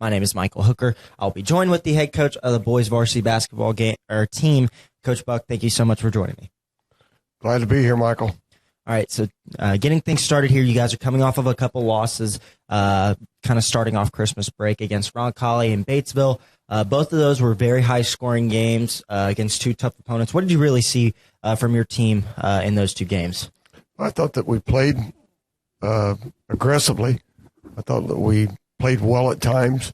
My name is Michael Hooker. I'll be joined with the head coach of the boys varsity basketball team, Coach Buck. Thank you so much for joining me. Glad to be here, Michael. All right, so getting things started here, you guys are coming off of a couple losses, kind of starting off Christmas break against Roncalli and Batesville. Both of those were very high-scoring games against two tough opponents. What did you really see from your team in those two games? I thought that we played aggressively. I thought that we played well at times.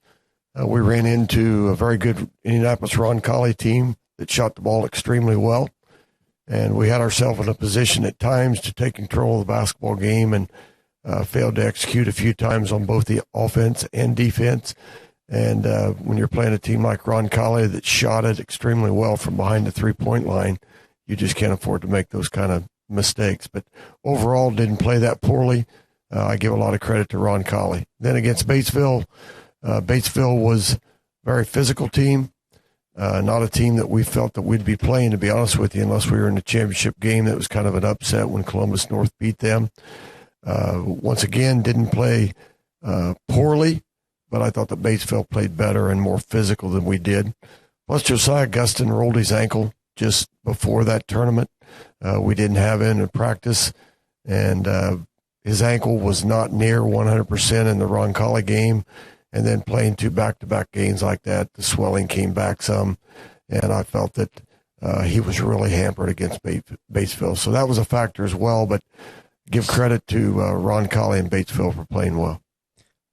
We ran into a very good Indianapolis Roncalli team that shot the ball extremely well. And we had ourselves in a position at times to take control of the basketball game and failed to execute a few times on both the offense and defense. And when you're playing a team like Roncalli that shot it extremely well from behind the three-point line, you just can't afford to make those kind of mistakes. But overall, didn't play that poorly. I give a lot of credit to Roncalli. Then against Batesville, Batesville was a very physical team. Not a team that we felt that we'd be playing, to be honest with you, unless we were in a championship game. That was kind of an upset when Columbus North beat them. Once again, didn't play poorly, but I thought that Batesville played better and more physical than we did. Plus, Josiah Gustin rolled his ankle just before that tournament. We didn't have him in practice, and his ankle was not near 100% in the Roncalli game. And then playing two back-to-back games like that, the swelling came back some, and I felt that he was really hampered against Batesville. So that was a factor as well, but give credit to Roncalli and Batesville for playing well.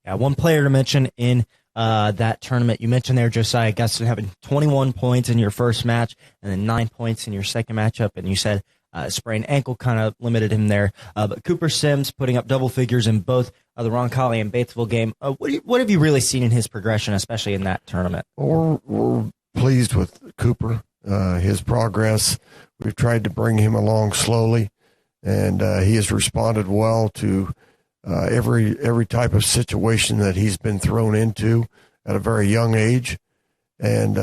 Yeah, one player to mention in that tournament, you mentioned there Josiah Gustin having 21 points in your first match and then 9 points in your second matchup, and you said sprained ankle kind of limited him there. But Cooper Sims putting up double figures in both the Roncalli and Batesville game. What have you really seen in his progression, especially in that tournament? Well, we're pleased with Cooper, his progress. We've tried to bring him along slowly, and he has responded well to every type of situation that he's been thrown into at a very young age. And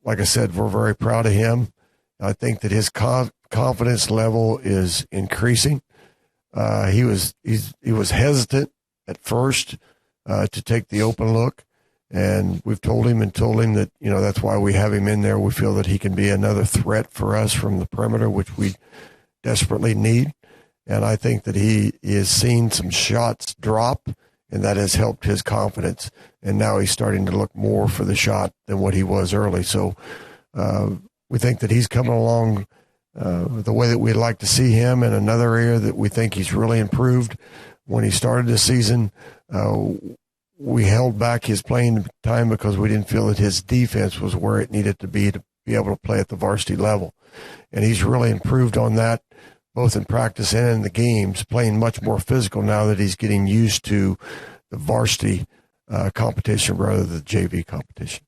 like I said, we're very proud of him. I think that his confidence level is increasing. He was hesitant at first to take the open look, and we've told him that, you know, that's why we have him in there. We feel that he can be another threat for us from the perimeter, which we desperately need. And I think that he is seeing some shots drop, and that has helped his confidence. And now he's starting to look more for the shot than what he was early. So we think that he's coming along the way that we'd like to see him. And another area that we think he's really improved, when he started the season, we held back his playing time because we didn't feel that his defense was where it needed to be able to play at the varsity level. And he's really improved on that, both in practice and in the games, playing much more physical now that he's getting used to the varsity competition rather than the JV competition.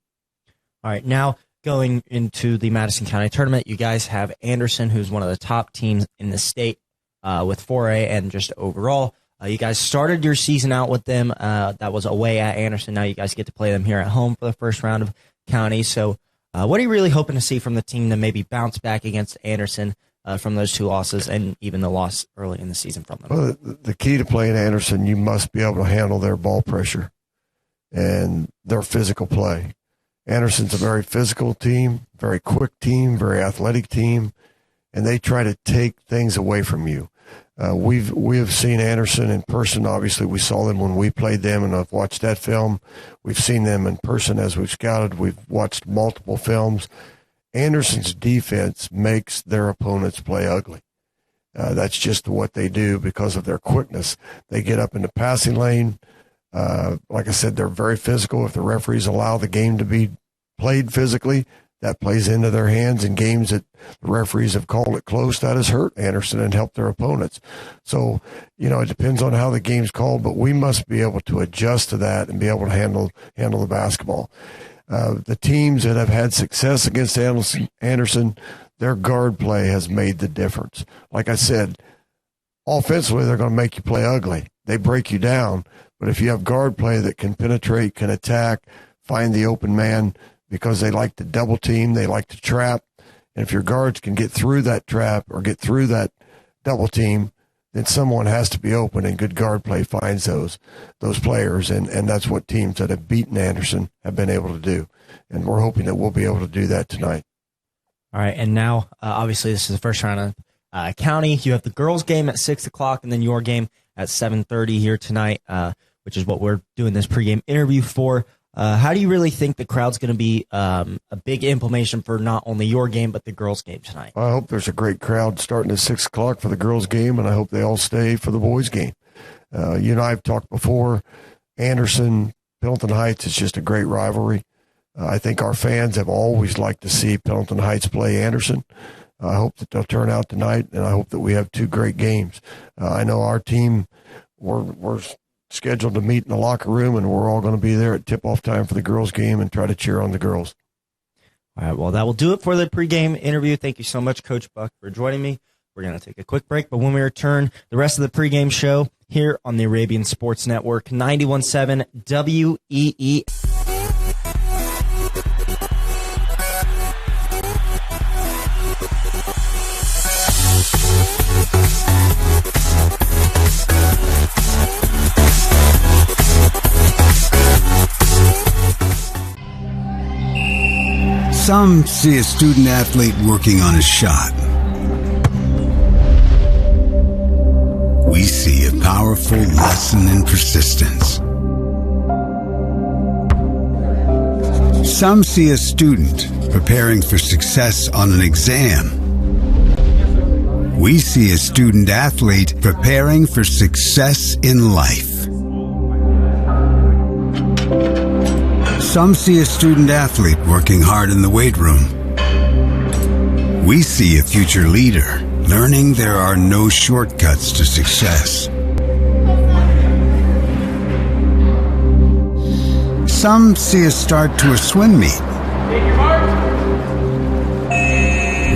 All right, now going into the Madison County tournament, you guys have Anderson, who's one of the top teams in the state with 4A and just overall. You guys started your season out with them. That was away at Anderson. Now you guys get to play them here at home for the first round of county. So what are you really hoping to see from the team to maybe bounce back against Anderson from those two losses and even the loss early in the season from them? Well, the key to playing Anderson, you must be able to handle their ball pressure and their physical play. Anderson's a very physical team, very quick team, very athletic team, and they try to take things away from you. We have seen Anderson in person. Obviously, we saw them when we played them, and I've watched that film. We've seen them in person as we've scouted. We've watched multiple films. Anderson's defense makes their opponents play ugly. That's just what they do because of their quickness. They get up in the passing lane. Like I said, they're very physical. If the referees allow the game to be played physically, that plays into their hands. In games that the referees have called it close, that has hurt Anderson and helped their opponents. So, you know, it depends on how the game's called, but we must be able to adjust to that and be able to handle the basketball. The teams that have had success against Anderson, their guard play has made the difference. Like I said, offensively, they're going to make you play ugly. They break you down. But if you have guard play that can penetrate, can attack, find the open man, because they like to double team, they like to trap. And if your guards can get through that trap or get through that double team, then someone has to be open, and good guard play finds those players, and that's what teams that have beaten Anderson have been able to do, and we're hoping that we'll be able to do that tonight. All right, and now, obviously, this is the first round of county. You have the girls' game at 6 o'clock, and then your game at 7:30 here tonight, which is what we're doing this pregame interview for. How do you really think the crowd's going to be a big implementation for not only your game, but the girls' game tonight? I hope there's a great crowd starting at 6 o'clock for the girls' game, and I hope they all stay for the boys' game. You and I have talked before. Anderson, Pendleton Heights is just a great rivalry. I think our fans have always liked to see Pendleton Heights play Anderson. I hope that they'll turn out tonight, and I hope that we have two great games. I know our team, we're scheduled to meet in the locker room, and we're all going to be there at tip-off time for the girls' game and try to cheer on the girls. All right, well, that will do it for the pregame interview. Thank you so much, Coach Buck, for joining me. We're going to take a quick break, but when we return, the rest of the pregame show here on the Arabian Sports Network, 91.7 WEE. Some see a student athlete working on a shot. We see a powerful lesson in persistence. Some see a student preparing for success on an exam. We see a student athlete preparing for success in life. Some see a student athlete working hard in the weight room. We see a future leader learning there are no shortcuts to success. Some see a start to a swim meet.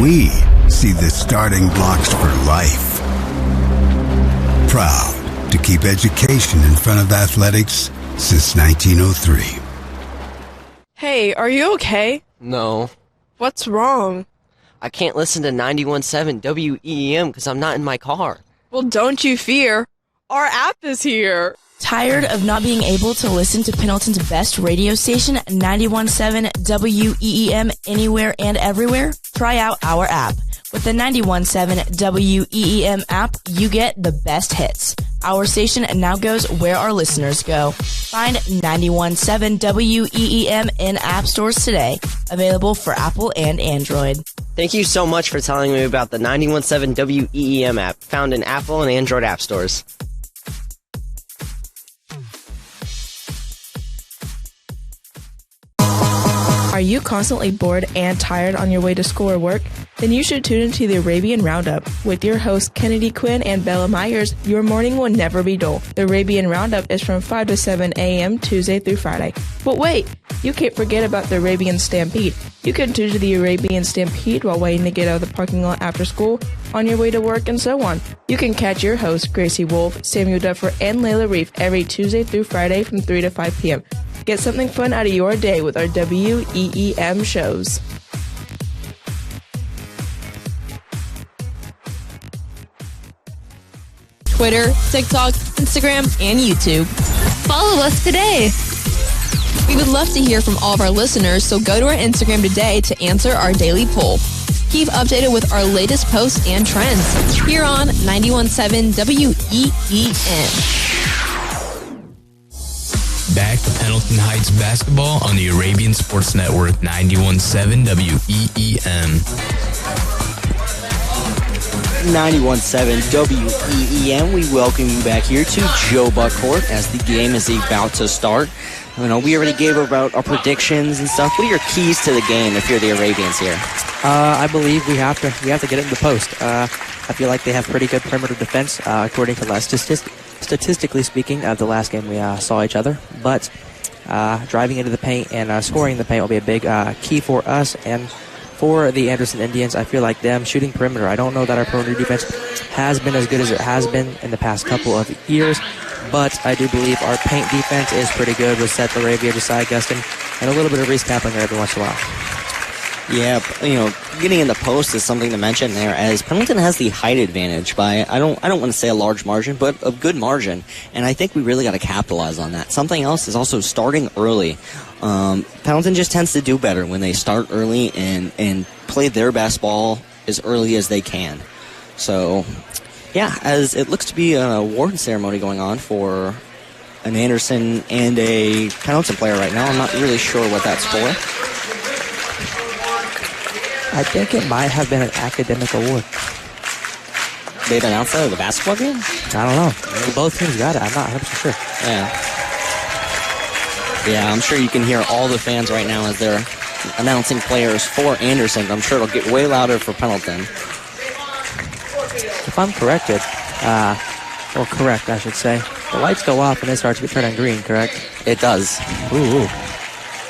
We see the starting blocks for life. Proud to keep education in front of athletics since 1903. Hey, are you okay? No. What's wrong? I can't listen to 91.7 WEEM because I'm not in my car. Well, don't you fear. Our app is here. Tired of not being able to listen to Pendleton's best radio station, 91.7 WEEM, anywhere and everywhere? Try out our app. With the 91.7 WEEM app, you get the best hits. Our station now goes where our listeners go. Find 91.7 WEEM in app stores today. Available for Apple and Android. Thank you so much for telling me about the 91.7 WEEM app, found in Apple and Android app stores. Are you constantly bored and tired on your way to school or work? Then you should tune into the Arabian Roundup. With your hosts Kennedy Quinn and Bella Myers, your morning will never be dull. The Arabian Roundup is from 5 to 7 a.m. Tuesday through Friday. But wait, you can't forget about the Arabian Stampede. You can tune to the Arabian Stampede while waiting to get out of the parking lot after school, on your way to work, and so on. You can catch your hosts Gracie Wolf, Samuel Duffer, and Layla Reef every Tuesday through Friday from 3 to 5 p.m. Get something fun out of your day with our WEEM shows. Twitter, TikTok, Instagram, and YouTube. Follow us today. We would love to hear from all of our listeners, so go to our Instagram today to answer our daily poll. Keep updated with our latest posts and trends here on 91.7 WEEM. Back to Pendleton Heights basketball on the Arabian Sports Network, 91.7 WEEM. 91.7 WEEM. We welcome you back here to Joe Buckcourt as the game is about to start. You know, we already gave about our predictions and stuff. What are your keys to the game if you're the Arabians here? I believe we have to get it in the post. I feel like they have pretty good perimeter defense, according to last statistically speaking, the last game we saw each other. But driving into the paint and scoring in the paint will be a big key for us. And for the Anderson Indians, I feel like them shooting perimeter. I don't know that our perimeter defense has been as good as it has been in the past couple of years, but I do believe our paint defense is pretty good with Seth Arabia, Josiah Gustin, and a little bit of Reese Kaplan there every once in a while. Yeah, getting in the post is something to mention there, as Pendleton has the height advantage by I don't want to say a large margin, but a good margin, and I think we really got to capitalize on that. Something else is also starting early. Pendleton just tends to do better when they start early and play their best ball as early as they can. So, yeah, as it looks to be an award ceremony going on for an Anderson and a Pendleton player right now. I'm not really sure what that's for. I think it might have been an academic award. They've announced that at the basketball game? I don't know. Both teams got it. I'm not 100% sure. Yeah, I'm sure you can hear all the fans right now as they're announcing players for Anderson. I'm sure it'll get way louder for Pendleton. If I'm corrected, or correct, I should say, the lights go off and it starts to turn green, correct? It does. Ooh.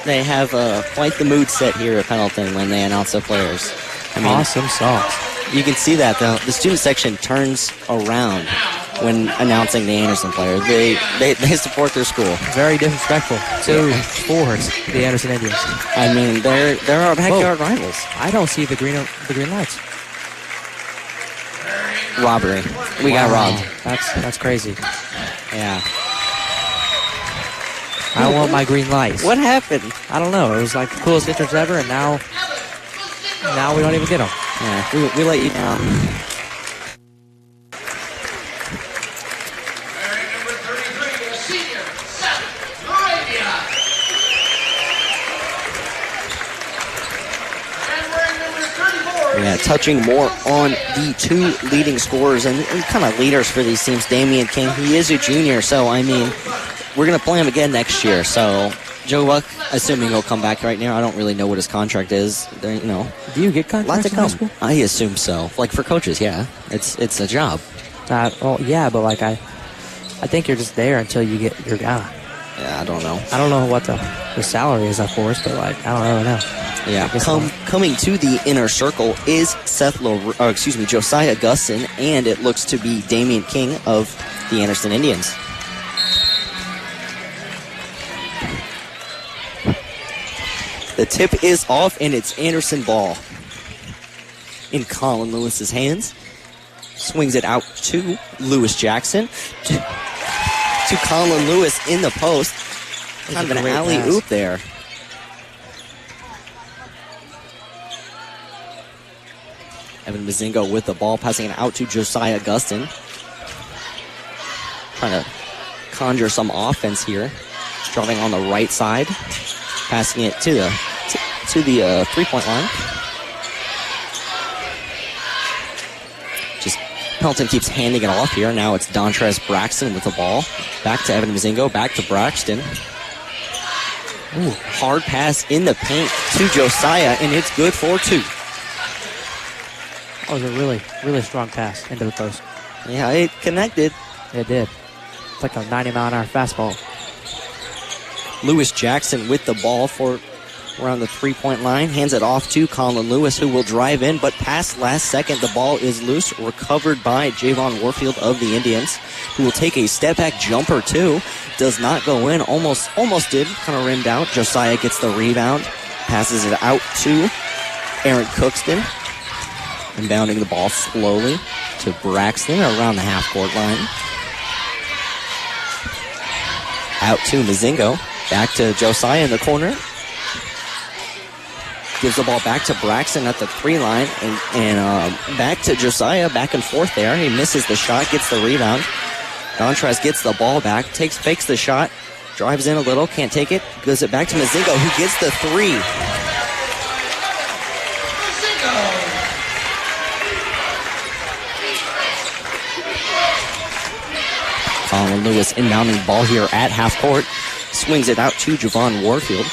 They have quite the mood set here at Pendleton when they announce their players. Awesome songs. You can see that the student section turns around when announcing the Anderson players. They support their school. Very disrespectful towards the Anderson Indians. I mean, they're our backyard rivals. I don't see the green lights. Robbery. We got robbed. That's crazy. Yeah. I want my green lights. What happened? I don't know. It was like the coolest entrance ever, and now we don't even get them. Yeah, we let you down. Yeah, touching more on the two leading scorers and kind of leaders for these teams. Damian King, he is a junior, so I mean, we're going to play him again next year. So Joe Buck, assuming he'll come back right now. I don't really know what his contract is. There, do you get contracts in high school? I assume so. Like for coaches, yeah, it's a job. Well, yeah, but like I think you're just there until you get your guy. Yeah, I don't know. I don't know what the salary is, of course, but like I don't really know. Yeah, coming to the inner circle is Josiah Gustin, and it looks to be Damian King of the Anderson Indians. The tip is off, and it's Anderson ball in Colin Lewis's hands. Swings it out to Lewis Jackson. To Colin Lewis in the post. Kind of an alley-oop there. Evan Mazingo with the ball, passing it out to Josiah Gustin. Trying to conjure some offense here. Driving on the right side. Passing it to the three-point line. Just Pendleton keeps handing it off here. Now it's Dontrez Braxton with the ball. Back to Evan Mazingo, back to Braxton. Ooh, hard pass in the paint to Josiah, and it's good for two. That was a really, really strong pass into the post. Yeah, it connected. It did. It's like a 90-mile-an-hour fastball. Lewis Jackson with the ball for around the three-point line. Hands it off to Colin Lewis, who will drive in, but pass last second. The ball is loose, recovered by Javon Warfield of the Indians, who will take a step-back jumper, too. Does not go in. Almost did. Kind of rimmed out. Josiah gets the rebound. Passes it out to Aaron Cookston. Inbounding the ball slowly to Braxton around the half-court line. Out to Mazingo. Back to Josiah in the corner. Gives the ball back to Braxton at the three line. And back to Josiah, back and forth there. He misses the shot, gets the rebound. Dontrez gets the ball back, fakes the shot, drives in a little, can't take it. Gives it back to Mazingo, who gets the three. Colin Lewis inbounding the ball here at half court. Swings it out to Javon Warfield.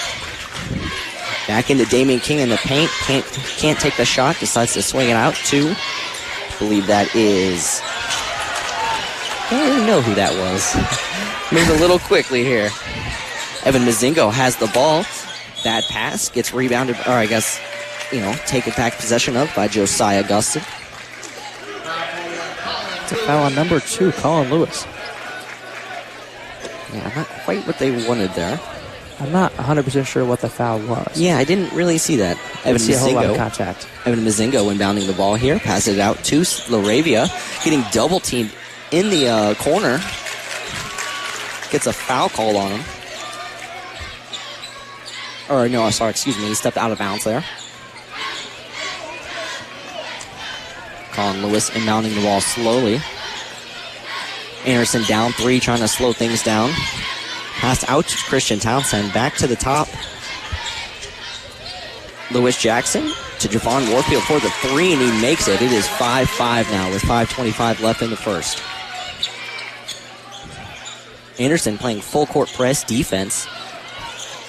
Back into Damian King in the paint. Can't take the shot. Decides to swing it out to, I believe that is, I don't really know who that was. Move a little quickly here. Evan Mazingo has the ball. Bad pass. Gets rebounded, or I guess, taken back possession of by Josiah Gustin. It's a foul on number 2, Colin Lewis. Yeah, not quite what they wanted there. I'm not 100% sure what the foul was. Yeah, I didn't really see that. I didn't see a whole lot of contact. Evan Mazingo inbounding the ball here. Passes it out to Laravia. Getting double teamed in the corner. Gets a foul call on him. Or no, sorry, excuse me. He stepped out of bounds there. Colin Lewis inbounding the ball slowly. Anderson down 3, trying to slow things down. Pass out to Christian Townsend. Back to the top. Lewis Jackson to Javon Warfield for the 3, and he makes it. It is 5-5 now with 5:25 left in the first. Anderson playing full court press defense.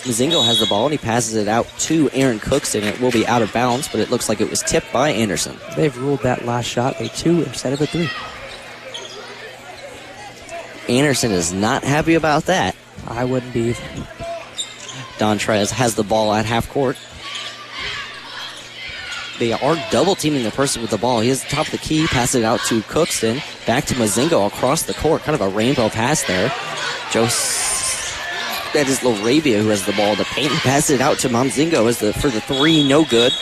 Mazingo has the ball, and he passes it out to Aaron Cookston. It will be out of bounds, but it looks like it was tipped by Anderson. They've ruled that last shot a 2 instead of a 3. Anderson is not happy about that. I wouldn't be either. Dontrez has the ball at half court. They are double teaming the person with the ball. He is top of the key, passes it out to Cookston. Back to Mazingo across the court. Kind of a rainbow pass there. That is Laravia who has the ball. The paint passes it out to Mazingo for the 3, no good.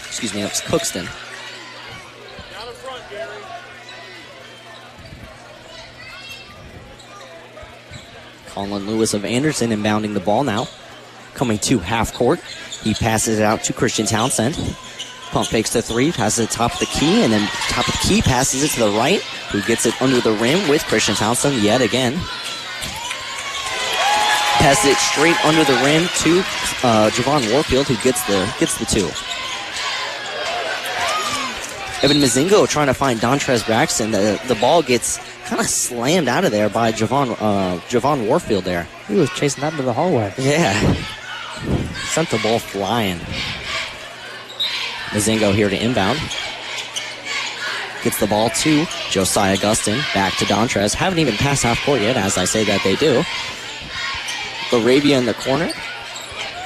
Excuse me, that's Cookston. Colin Lewis of Anderson inbounding the ball now. Coming to half court. He passes it out to Christian Townsend. Pump fakes the 3, passes it top of the key, and then top of the key passes it to the right, who gets it under the rim with Christian Townsend yet again. Passes it straight under the rim to Javon Warfield, who gets the 2. Evan Mazingo trying to find Dontrez Braxton. The ball gets kind of slammed out of there by Javon Warfield there. He was chasing that into the hallway. Yeah. Sent the ball flying. Mazingo here to inbound. Gets the ball to Josiah Gustin. Back to Dontrez. Haven't even passed half court yet, as I say that they do. Laravia in the corner.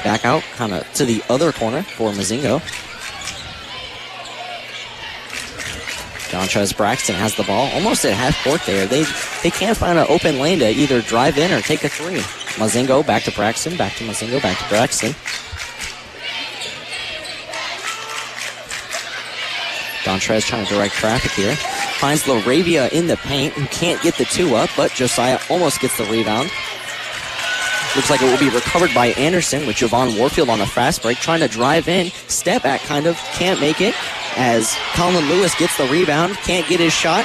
Back out kind of to the other corner for Mazingo. Dontrez Braxton has the ball almost at half court there. They can't find an open lane to either drive in or take a 3. Mazingo back to Braxton. Back to Mazingo. Back to Braxton. Dontrez trying to direct traffic here. Finds Laravia in the paint, who can't get the 2 up, but Josiah almost gets the rebound. Looks like it will be recovered by Anderson with Javon Warfield on the fast break, trying to drive in. Step back kind of, can't make it. As Colin Lewis gets the rebound, can't get his shot.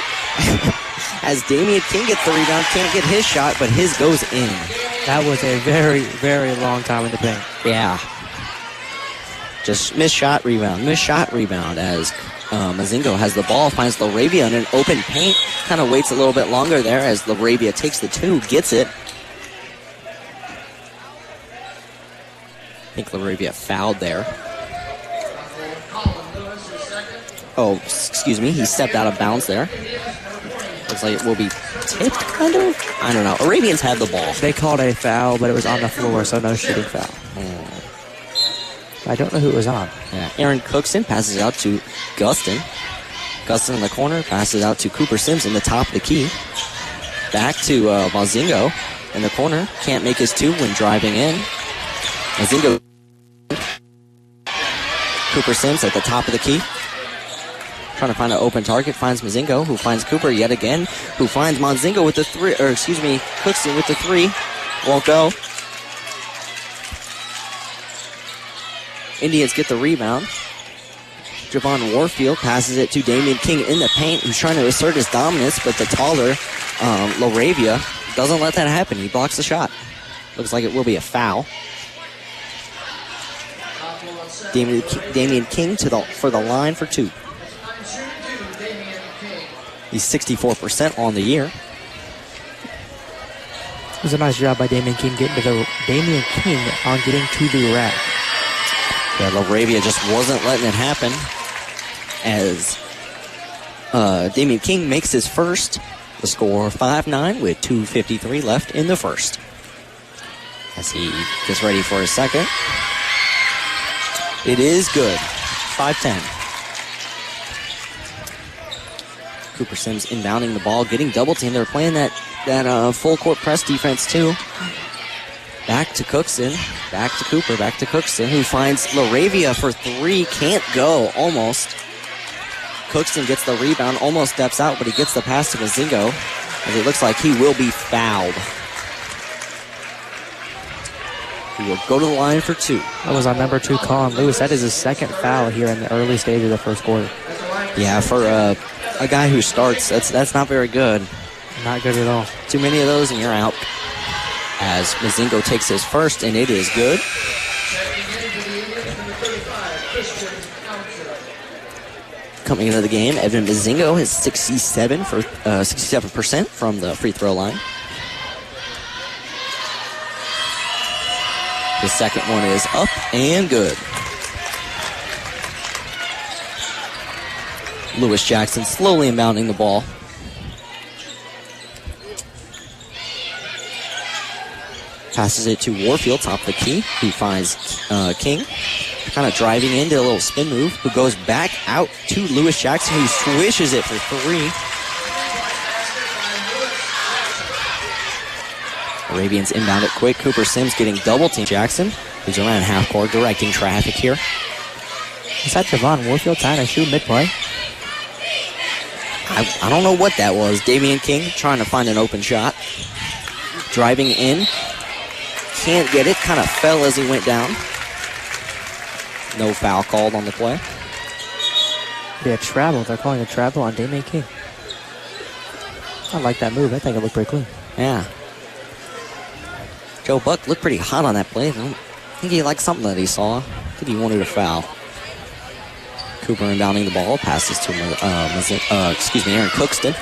As Damian King gets the rebound, can't get his shot, but his goes in. That was a very, very long time in the paint. Yeah. Just missed shot, rebound as Mazingo has the ball, finds Laravia in an open paint, kind of waits a little bit longer there as Laravia takes the 2, gets it. I think Laravia fouled there. Oh, excuse me, he stepped out of bounds there. Looks like it will be tipped, kind of? I don't know. Arabians had the ball. They called a foul, but it was on the floor, so no shooting foul. I don't know who it was on. Yeah. Aaron Cookson passes it out to Gustin. Gustin in the corner, passes it out to Cooper Sims in the top of the key. Back to Mazingo in the corner. Can't make his 2 when driving in. Mazingo. Cooper Sims at the top of the key. Trying to find an open target. Finds Mazingo, who finds Cooper yet again. Who finds Mazingo with the 3, or excuse me, Cookson with the 3. Won't go. Indians get the rebound. Javon Warfield passes it to Damian King in the paint, who's trying to assert his dominance, but the taller Laravia doesn't let that happen. He blocks the shot. Looks like it will be a foul. Damian King for the line for 2. He's 64% on the year. It was a nice job by Damian King on getting to the rack. Yeah, Laravia just wasn't letting it happen as Damian King makes his first. The score 5-9 with 2:53 left in the first. As he gets ready for his second. It is good. 5-10. Cooper Sims inbounding the ball, getting double teamed. They were playing that that full court press defense too. Back to Cookson, back to Cooper, back to Cookson, who finds LaRavia for three. Can't go, almost. Cookson gets the rebound, almost steps out, but he gets the pass to Mazingo, as it looks like he will be fouled. He will go to the line for two. That was our number 2, Colin Lewis. That is his second foul here in the early stage of the first quarter. Yeah, for a guy who starts, that's not very good. Not good at all. Too many of those and you're out. As Mazingo takes his first, and it is good. Coming into the game, Evan Mazingo has 67% from the free throw line. The second one is up and good. Lewis Jackson slowly inbounding the ball. Passes it to Warfield, top of the key, who finds King. Kind of driving into a little spin move, who goes back out to Lewis Jackson, who swishes it for three. Arabians inbound it quick. Cooper Sims getting double team. Jackson, who's around half court, directing traffic here. Is that Javon Warfield trying to shoot mid-play? I don't know what that was. Damian King trying to find an open shot. Driving in. Can't get it. Kind of fell as he went down. No foul called on the play. Be a travel. They're calling a travel on Damian King. I like that move. I think it looked pretty clean. Yeah. Joe Buck looked pretty hot on that play. I think he liked something that he saw. I think he wanted a foul. Cooper inbounding the ball. Passes to Aaron Cookston.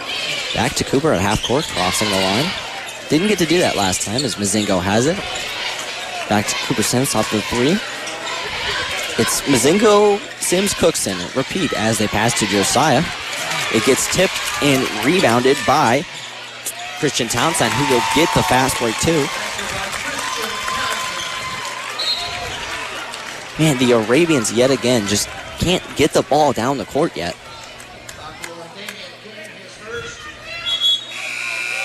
Back to Cooper at half court. Crossing the line. Didn't get to do that last time as Mazingo has it. Back to Cooper Sims off the three. It's Mazingo, Sims, Cookson. Repeat as they pass to Josiah. It gets tipped and rebounded by Christian Townsend, who will get the fast break too. Man, the Arabians yet again just can't get the ball down the court yet.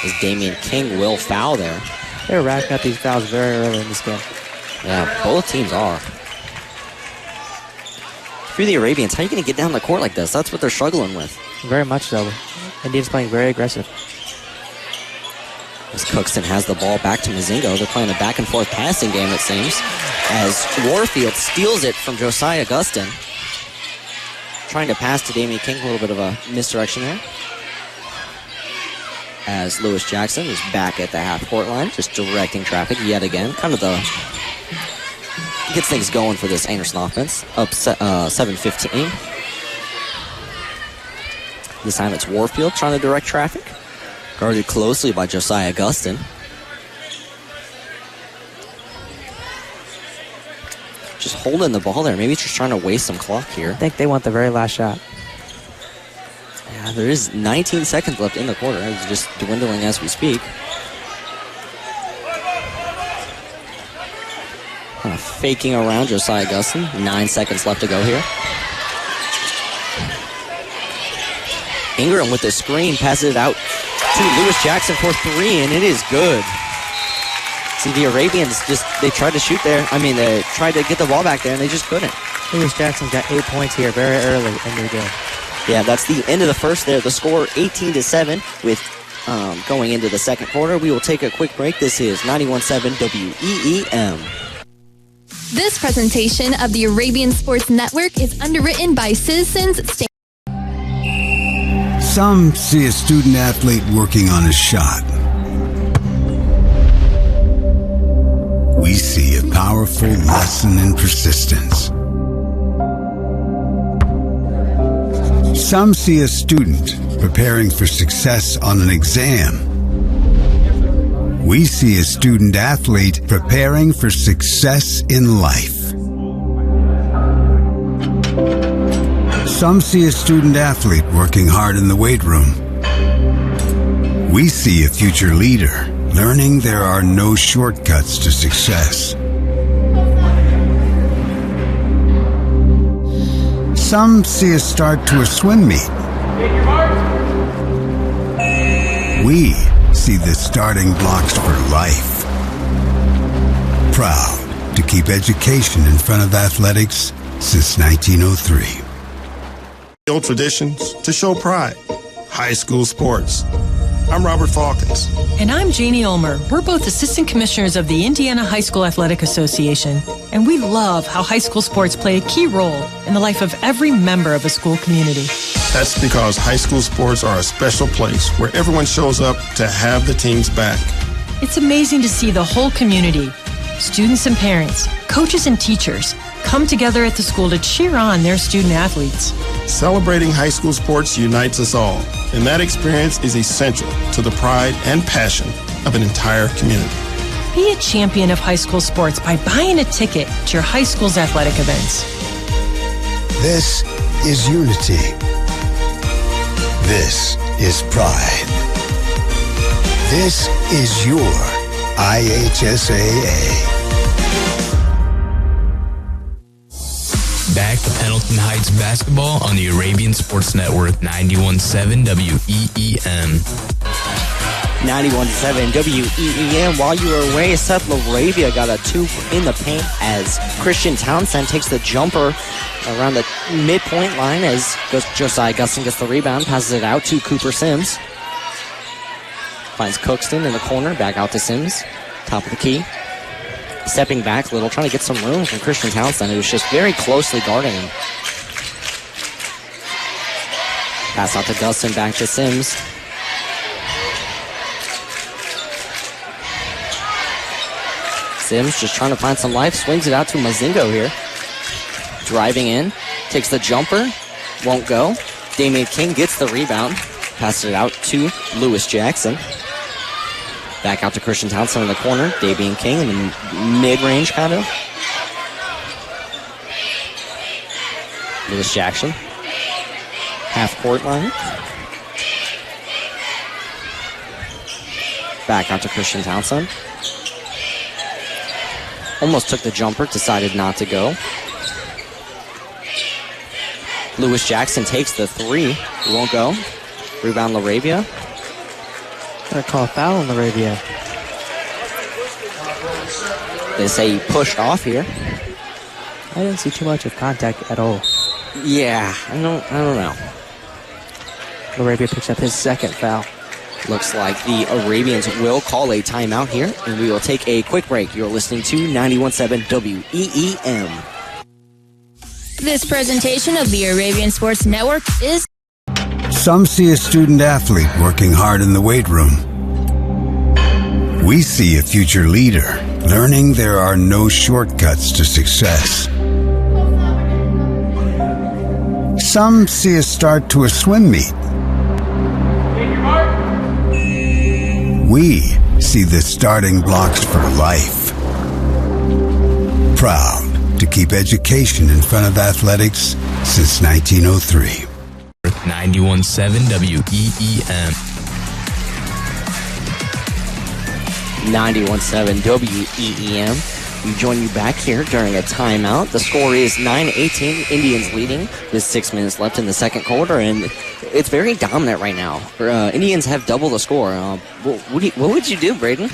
As Damian King will foul there. They're racking up these fouls very early in this game. Yeah, both teams are. If you're the Arabians, how are you going to get down the court like this? That's what they're struggling with. Very much so. Indians playing very aggressive. As Cookson has the ball back to Mazingo. They're playing a back and forth passing game, it seems. As Warfield steals it from Josiah Gustin. Trying to pass to Damian King, a little bit of a misdirection there. As Lewis Jackson is back at the half-court line, just directing traffic yet again. Kind of gets things going for this Anderson offense. Up 7-15. This time it's Warfield trying to direct traffic. Guarded closely by Josiah Gustin. Just holding the ball there. Maybe just trying to waste some clock here. I think they want the very last shot. Yeah, there is 19 seconds left in the quarter. It's just dwindling as we speak. Kind of faking around Josiah Gustin. 9 seconds left to go here. Ingram with the screen passes it out to Lewis Jackson for three, and it is good. See, the Arabians they tried to shoot there. They tried to get the ball back there, and they just couldn't. Lewis Jackson got 8 points here very early in the game. Yeah, that's the end of the first there. The score 18-7 with going into the second quarter. We will take a quick break. This is 91.7 WEEM. This presentation of the Arabian Sports Network is underwritten by Citizens. Some see a student athlete working on a shot. We see a powerful lesson in persistence. Some see a student preparing for success on an exam. We see a student athlete preparing for success in life. Some see a student athlete working hard in the weight room. We see a future leader learning there are no shortcuts to success. Some see a start to a swim meet. We see the starting blocks for life. Proud to keep education in front of athletics since 1903. Old traditions to show pride. High school sports. I'm Robert Falkins. And I'm Janie Ulmer. We're both assistant commissioners of the Indiana High School Athletic Association, and we love how high school sports play a key role in the life of every member of a school community. That's because high school sports are a special place where everyone shows up to have the team's back. It's amazing to see the whole community, students and parents, coaches and teachers, come together at the school to cheer on their student athletes. Celebrating high school sports unites us all, and that experience is essential to the pride and passion of an entire community. Be a champion of high school sports by buying a ticket to your high school's athletic events. This is unity. This is pride. This is your IHSAA. Back to Pendleton Heights basketball on the Arabian Sports Network, 91.7 WEEM. 91.7 WEEM. While you were away, Seth LaRavia got a 2 in the paint as Christian Townsend takes the jumper around the midpoint line as Josiah Gustin gets the rebound, passes it out to Cooper Sims. Finds Cookston in the corner, back out to Sims, top of the key. Stepping back a little, trying to get some room from Christian Townsend, who's just very closely guarding him. Pass out to Gustin, back to Sims. Sims just trying to find some life, swings it out to Mazingo here. Driving in, takes the jumper, won't go. Damian King gets the rebound, passes it out to Lewis Jackson. Back out to Christian Townsend in the corner. Damian King in the mid-range, kind of. Lewis Jackson. Half-court line. Back out to Christian Townsend. Almost took the jumper, decided not to go. Lewis Jackson takes the 3. Won't go. Rebound LaRavia. Gonna call a foul on LaRavia. They say he pushed off here. I didn't see too much of contact at all. Yeah, I don't know. LaRavia picks up his second foul. Looks like the Arabians will call a timeout here, and we will take a quick break. You're listening to 91.7 WEEM. This presentation of the Arabian Sports Network is... Some see a student athlete working hard in the weight room. We see a future leader learning there are no shortcuts to success. Some see a start to a swim meet. We see the starting blocks for life. Proud to keep education in front of athletics since 1903. 91.7 WEEM. 91.7 WEEM. We join you back here during a timeout. The score is 9-18. Indians leading with 6 minutes left in the second quarter, and it's very dominant right now. Indians have double the score. What would you do, Braden?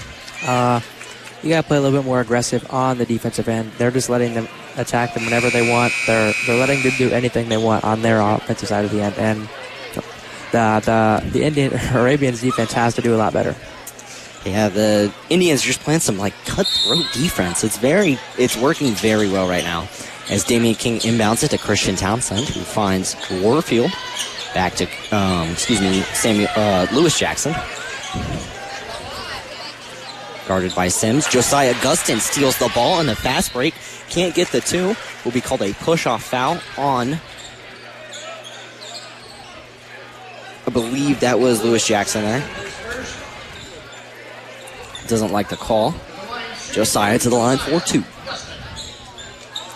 You got to play a little bit more aggressive on the defensive end. They're just letting them attack them whenever they want. They're letting them do anything they want on their offensive side of the end. And the Indian Arabians defense has to do a lot better. Yeah, the Indians are just playing some cutthroat defense. It's working very well right now. As Damian King inbounds it to Christian Townsend, who finds Warfield. Back to Lewis Jackson. Guarded by Sims. Josiah Gustin steals the ball in the fast break. Can't get the 2. Will be called a push-off foul on, I believe that was Lewis Jackson there. Doesn't like the call. Josiah to the line for 2.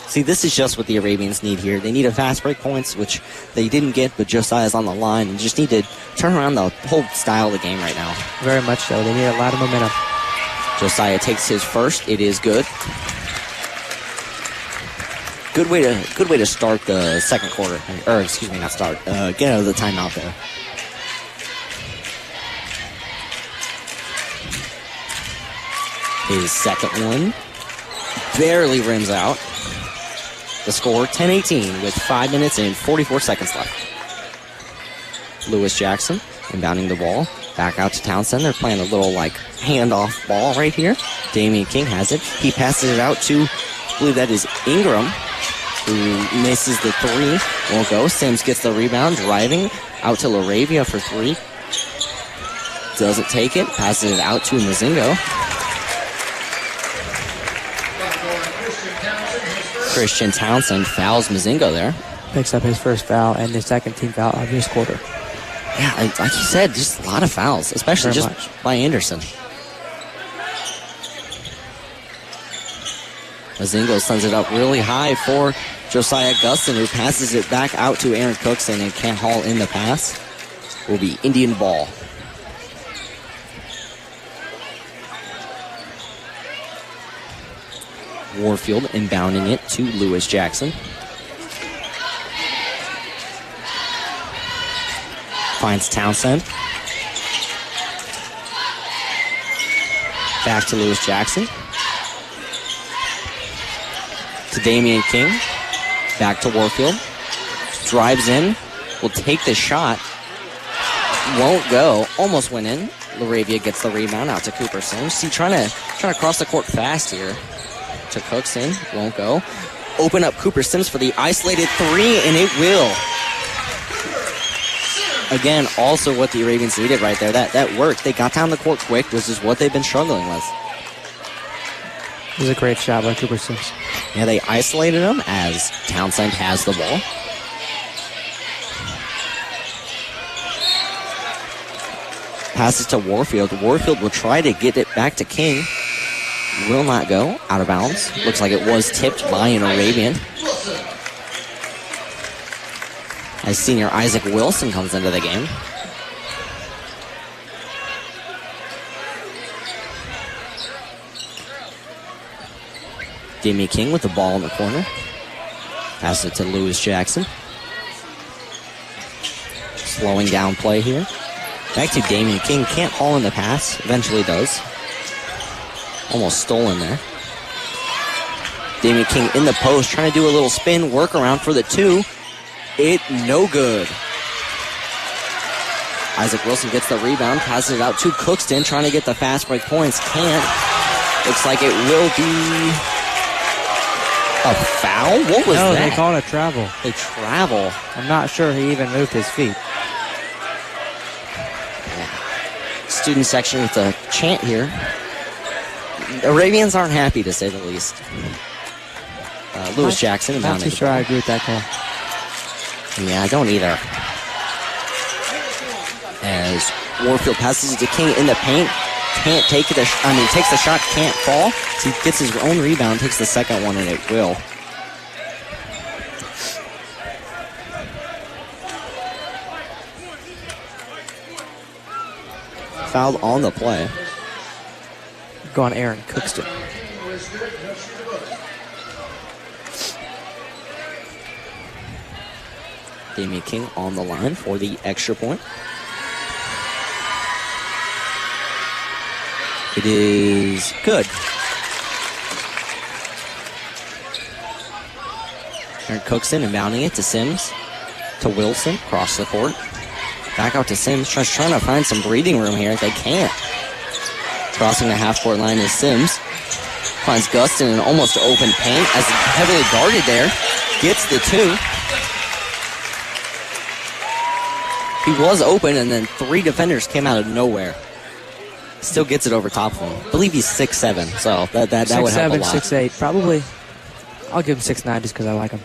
See, this is just what the Arabians need here. They need a fast break points, which they didn't get, but Josiah's on the line and just need to turn around the whole style of the game right now. Very much so. They need a lot of momentum. Josiah takes his first. It is good. Good way to start the second quarter. Or excuse me, not start. Get out of the timeout there. His second one barely rims out. The score, 10-18 with 5 minutes and 44 seconds left. Lewis Jackson inbounding the ball. Back out to Townsend. They're playing a little, handoff ball right here. Damian King has it. He passes it out to, I believe that is Ingram, who misses the three. Won't go. Sims gets the rebound, driving out to LaRavia for three. Doesn't take it. Passes it out to Mazingo. Christian Townsend fouls Mazingo there. Picks up his first foul and the second team foul of this quarter. Yeah, like you said, just a lot of fouls, especially Very just much. by Anderson. Mazingo sends it up really high for Josiah Gustin, who passes it back out to Aaron Cookson and can't haul in the pass. Will be Indian ball. Warfield inbounding it to Lewis Jackson. Finds Townsend. Back to Lewis Jackson. To Damian King. Back to Warfield. Drives in. Will take the shot. Won't go. Almost went in. LaRavia gets the rebound out to Cooper Sims. See, trying to cross the court fast here. To Cookson. Won't go. Open up Cooper Sims for the isolated three, and it will. Again, also what the Arabians needed right there. That worked. They got down the court quick. This is what they've been struggling with. This is a great shot by Cooper Sims. Yeah, they isolated him as Townsend has the ball. Passes to Warfield. Warfield will try to get it back to King. Will not go. Out of bounds. Looks like it was tipped by an Arabian. As senior Isaac Wilson comes into the game. Damian King with the ball in the corner. Pass it to Lewis Jackson. Slowing down play here. Back to Damian King. Can't haul in the pass. Eventually does. Almost stolen there. Damian King in the post. Trying to do a little spin. Workaround for the two. It no good. Isaac Wilson gets the rebound. Passes it out to Cookston. Trying to get the fast break points. Can't. Looks like it will be a foul? What was that? No, they called a travel. A travel. I'm not sure he even moved his feet. Student section with a chant here. Arabians aren't happy, to say the least. Lewis Jackson. I'm not too sure I agree with that call. Yeah, I don't either. As Warfield passes it to King in the paint. Can't take it. Takes the shot, can't fall. So he gets his own rebound, takes the second one, and it will. Fouled on the play. Go on Aaron Cookston. Damian King on the line for the extra point. It is good. Aaron Cookson inbounding it to Sims. To Wilson. Across the court. Back out to Sims. Trying to find some breathing room here. They can't. Crossing the half-court line is Sims. Finds Gustin in an almost open paint as heavily guarded there. Gets the two. He was open, and then three defenders came out of nowhere. Still gets it over top of him. I believe he's 6'7", so that would help a lot. 6'8", probably. I'll give him 6'9", just because I like him.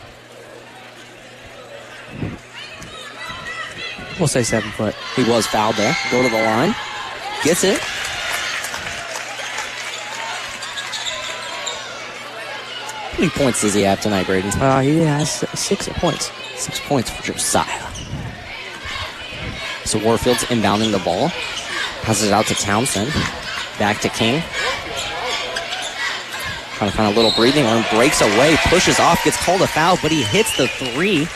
We'll say 7 foot. He was fouled there. Go to the line. Gets it. How many points does he have tonight, Braden? He has 6 points. 6 points for Josiah. So Warfield's inbounding the ball. Passes it out to Townsend. Back to King. Trying to find a little breathing room. Breaks away. Pushes off. Gets called a foul, but he hits the three.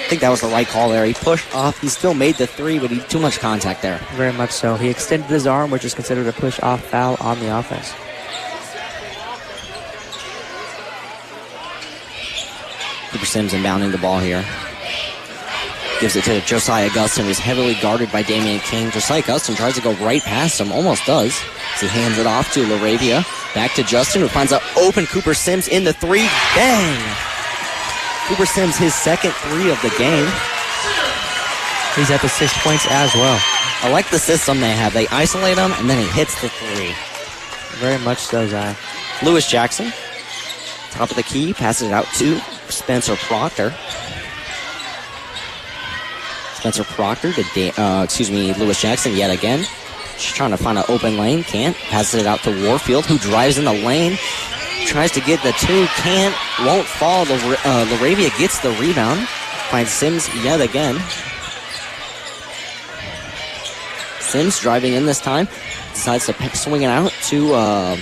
I think that was the right call there. He pushed off. He still made the three, but he too much contact there. Very much so. He extended his arm, which is considered a push-off foul on the offense. Cooper Sims inbounding the ball here. Gives it to Josiah Gustin, who's heavily guarded by Damian King. Josiah Gustin tries to go right past him, almost does. As he hands it off to LaRavia. Back to Justin, who finds an open Cooper Sims in the three. Bang! Cooper Sims, his second three of the game. He's at the 6 points as well. I like the system they have. They isolate him, and then he hits the three. Very much so, Zai. Lewis Jackson, top of the key, passes it out to Spencer Proctor. Spencer Proctor to Lewis Jackson yet again. Just trying to find an open lane. Can't. Passes it out to Warfield, who drives in the lane. Tries to get the two. Can't. Won't fall. LaRavia gets the rebound. Finds Sims yet again. Sims driving in this time. Decides to swing it out to, I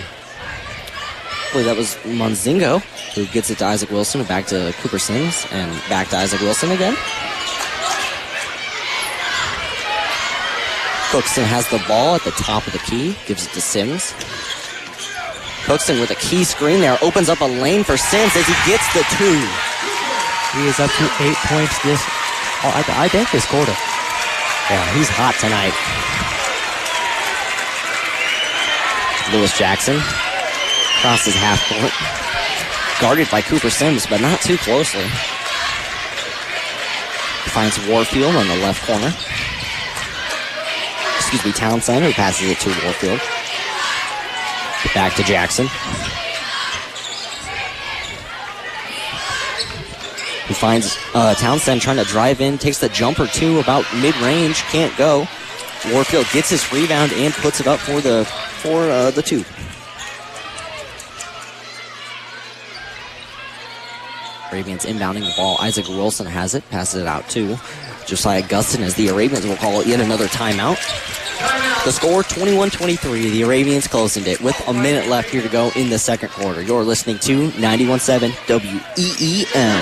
believe that was Monzingo, who gets it to Isaac Wilson. Back to Cooper Sims. And back to Isaac Wilson again. Cookston has the ball at the top of the key. Gives it to Sims. Cookston with a key screen there. Opens up a lane for Sims as he gets the two. He is up to 8 points I think this quarter. Yeah, he's hot tonight. Lewis Jackson crosses half court. Guarded by Cooper Sims, but not too closely. Finds Warfield on the left corner. Townsend, who passes it to Warfield. Back to Jackson. Who finds Townsend trying to drive in, takes the jumper two about mid-range, can't go. Warfield gets his rebound and puts it up for the two. Arabians inbounding the ball. Isaac Wilson has it, passes it out to Josiah Gustin as the Arabians will call it yet another timeout. The score, 21-23. The Arabians closing it with a minute left here to go in the second quarter. You're listening to 91.7 WEEM.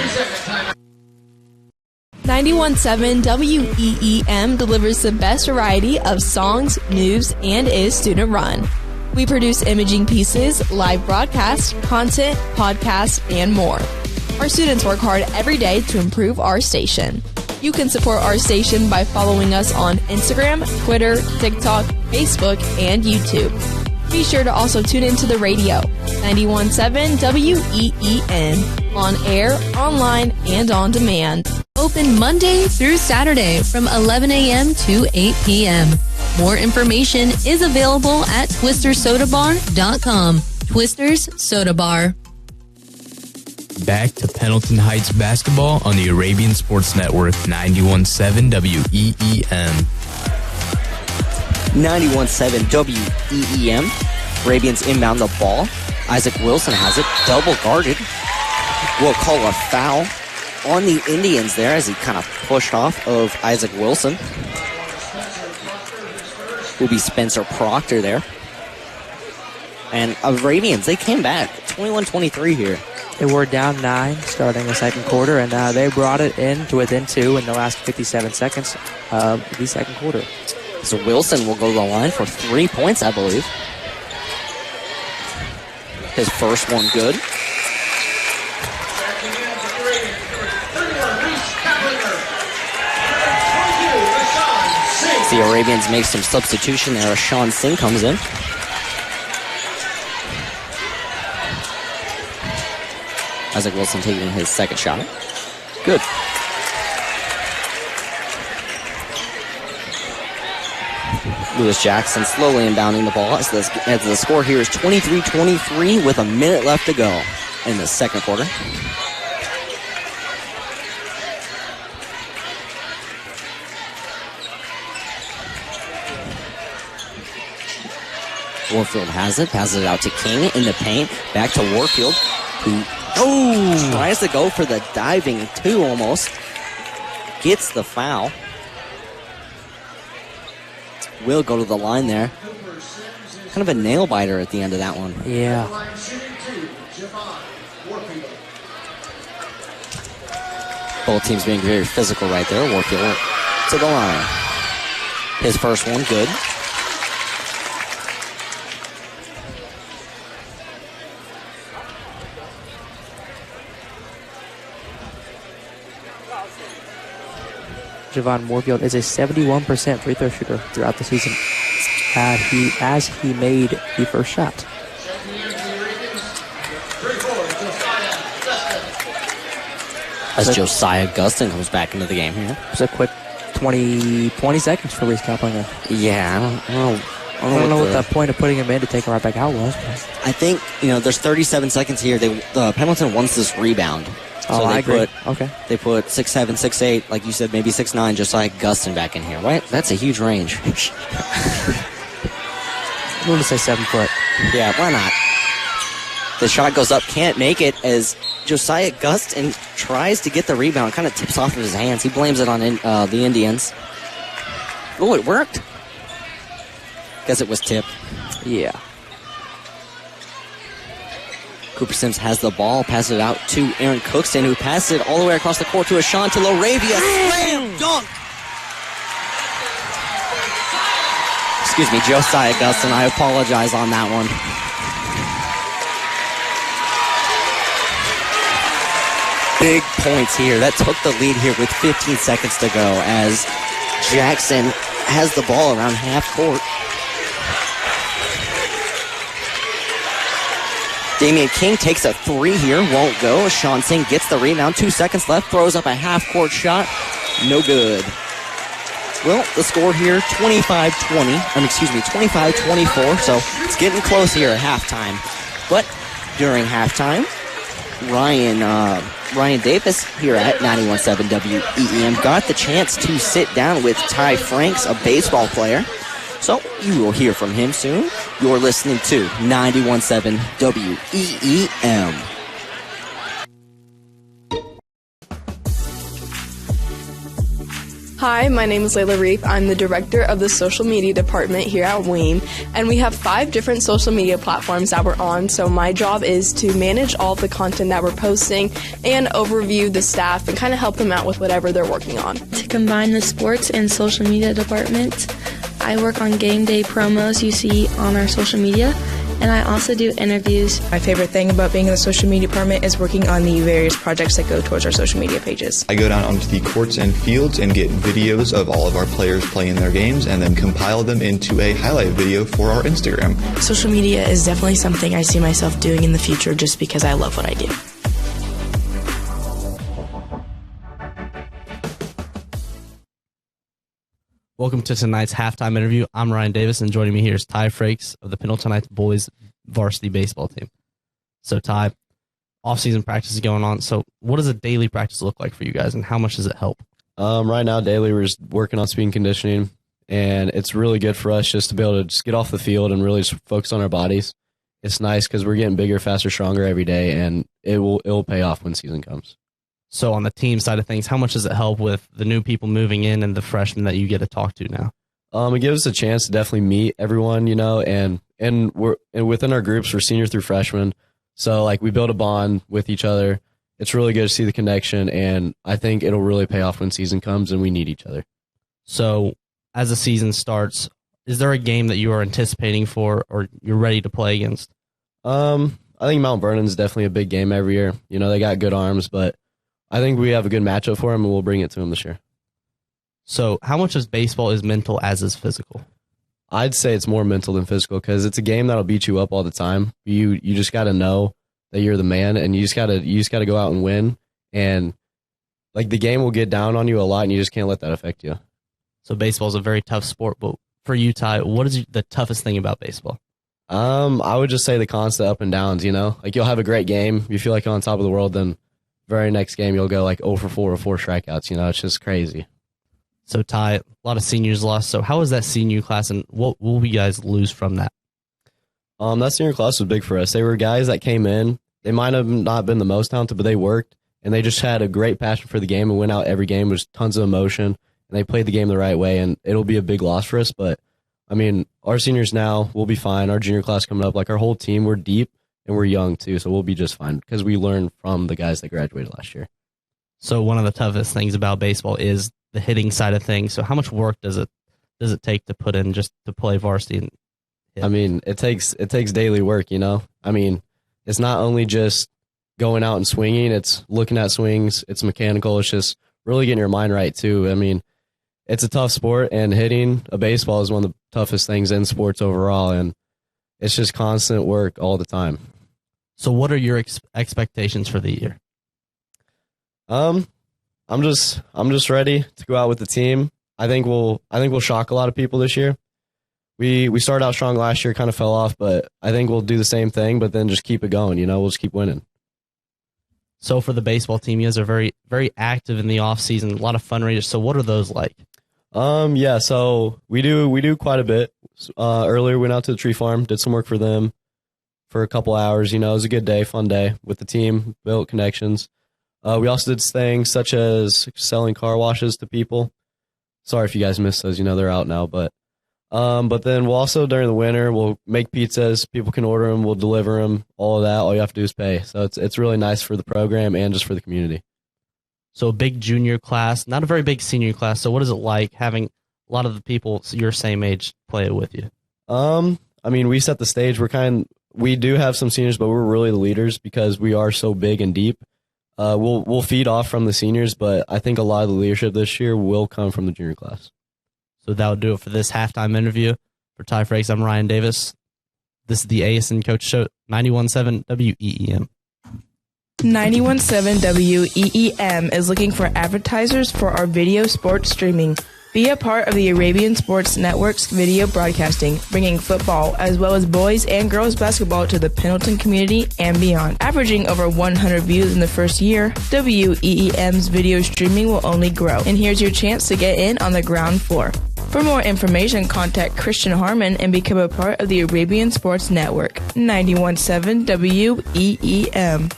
91.7 WEEM delivers the best variety of songs, news, and is student-run. We produce imaging pieces, live broadcasts, content, podcasts, and more. Our students work hard every day to improve our station. You can support our station by following us on Instagram, Twitter, TikTok, Facebook, and YouTube. Be sure to also tune into the radio, 91.7 WEEN, on air, online, and on demand. Open Monday through Saturday from 11 a.m. to 8 p.m. More information is available at twistersodabar.com. Twister's Soda Bar. Back to Pendleton Heights basketball on the Arabian Sports Network, 91.7 WEEM. 91.7 WEEM. Arabians inbound the ball. Isaac Wilson has it, double guarded. We'll call a foul on the Indians there as he kind of pushed off of Isaac Wilson. Will be Spencer Proctor there. And Arabians, they came back, 21-23 here. They were down 9 starting the second quarter, and they brought it in to within 2 in the last 57 seconds of the second quarter. So Wilson will go to the line for 3 points, I believe. His first one good. The Arabians make some substitution there as Sean Singh comes in. Isaac Wilson taking his second shot. Good. Lewis Jackson slowly inbounding the ball as the score here is 23-23 with a minute left to go in the second quarter. Warfield has it, passes it out to King in the paint. Back to Warfield, who tries to go for the diving two almost. Gets the foul. Will go to the line there. Kind of a nail biter at the end of that one. Yeah. Both teams being very physical right there. Working it to the line. His first one, good. Javon Moorfield is a 71% free throw shooter throughout the season as he made the first shot. As Josiah Gustin comes back into the game here. It's a quick 20 seconds for Reese Kaplinger. Yeah, I don't know what the point of putting him in to take him right back out was. But. I think, there's 37 seconds here. Pendleton wants this rebound. So I agree. They put 6'7", 6'8", like you said, maybe 6'9", just like Gustin back in here, right? That's a huge range. I'm going to say 7 foot. Yeah, why not? The shot goes up, can't make it as Josiah Gustin tries to get the rebound, kind of tips off of his hands. He blames it on the Indians. Oh, it worked. Guess it was tipped. Yeah. Cooper Sims has the ball, passes it out to Aaron Cookston, who passes it all the way across the court to Ashanti Laravia. Slam dunk! Excuse me, Josiah Gustin. I apologize on that one. Big points here. That took the lead here with 15 seconds to go as Jackson has the ball around half court. Damian King takes a 3 here, won't go. Sean Singh gets the rebound, 2 seconds left, throws up a half-court shot, no good. Well, the score here, 25-24, so it's getting close here at halftime. But during halftime, Ryan Davis here at 91.7 WEEM got the chance to sit down with Ty Franks, a baseball player. So you will hear from him soon. You're listening to 91.7 WEEM. Hi, my name is Layla Reef. I'm the director of the social media department here at WEEM, and we have 5 different social media platforms that we're on. So my job is to manage all of the content that we're posting and overview the staff and kind of help them out with whatever they're working on. To combine the sports and social media department, I work on game day promos you see on our social media, and I also do interviews. My favorite thing about being in the social media department is working on the various projects that go towards our social media pages. I go down onto the courts and fields and get videos of all of our players playing their games and then compile them into a highlight video for our Instagram. Social media is definitely something I see myself doing in the future just because I love what I do. Welcome to tonight's halftime interview. I'm Ryan Davis, and joining me here is Ty Frakes of the Pendleton Heights boys varsity baseball team. So, Ty, off-season practice is going on. So, what does a daily practice look like for you guys, and how much does it help? Right now, daily, we're just working on speed and conditioning, and it's really good for us just to be able to just get off the field and really just focus on our bodies. It's nice because we're getting bigger, faster, stronger every day, and it will pay off when season comes. So on the team side of things, how much does it help with the new people moving in and the freshmen that you get to talk to now? It gives us a chance to definitely meet everyone, and within our groups, we're senior through freshmen. So like we build a bond with each other. It's really good to see the connection, and I think it'll really pay off when season comes and we need each other. So as the season starts, is there a game that you are anticipating for or you're ready to play against? I think Mount Vernon's definitely a big game every year. They got good arms, but I think we have a good matchup for them, and we'll bring it to them this year. So how much of baseball is mental as is physical? I'd say it's more mental than physical because it's a game that'll beat you up all the time. You just got to know that you're the man, and you just got to go out and win. And like the game will get down on you a lot, and you just can't let that affect you. So baseball is a very tough sport, but for you, Ty, what is the toughest thing about baseball? I would just say the constant up and downs. Like you'll have a great game, you feel like you're on top of the world, then very next game you'll go like 0 for 4 or 4 strikeouts. It's just crazy. So Ty, a lot of seniors lost. So how was that senior class, and what will you guys lose from that? That senior class was big for us. They were guys that came in. They might have not been the most talented, but they worked, and they just had a great passion for the game and went out every game with tons of emotion, and they played the game the right way, and it'll be a big loss for us. But, our seniors now will be fine. Our junior class coming up, like our whole team, we're deep, and we're young too, so we'll be just fine because we learned from the guys that graduated last year. So one of the toughest things about baseball is the hitting side of things. So how much work does it take to put in just to play varsity? And hit? I mean, it takes daily work, you know? I mean, it's not only just going out and swinging, it's looking at swings, it's mechanical, it's just really getting your mind right too. I mean, it's a tough sport, and hitting a baseball is one of the toughest things in sports overall, and it's just constant work all the time. So what are your expectations for the year? I'm just ready to go out with the team. I think we'll shock a lot of people this year. We started out strong last year, kind of fell off, but I think we'll do the same thing, but then just keep it going, you know, we'll just keep winning. So for the baseball team, you guys are very, very active in the off season, a lot of fundraisers. So what are those like? Yeah, so we do quite a bit. Earlier we went out to the tree farm, did some work for them for a couple hours. You know, it was a good day, fun day with the team, built connections. We also did things such as selling car washes to people. Sorry if you guys missed those, you know, they're out now, but then we'll also, during the winter, we'll make pizzas. People can order them. We'll deliver them. All of that. All you have to do is pay. So it's really nice for the program and just for the community. So a big junior class, not a very big senior class. So what is it like having a lot of the people your same age play it with you? I mean, we set the stage. We do have some seniors, but we're really the leaders because we are so big and deep. We'll feed off from the seniors, but I think a lot of the leadership this year will come from the junior class. So that would do it for this halftime interview. For Ty Frakes, I'm Ryan Davis. This is the ASN Coach Show, 91.7 WEEM. 91.7 WEEM is looking for advertisers for our video sports streaming. Be a part of the Arabian Sports Network's video broadcasting, bringing football as well as boys and girls basketball to the Pendleton community and beyond. Averaging over 100 views in the first year, WEEM's video streaming will only grow. And here's your chance to get in on the ground floor. For more information, contact Christian Harmon and become a part of the Arabian Sports Network. 91.7 WEEM.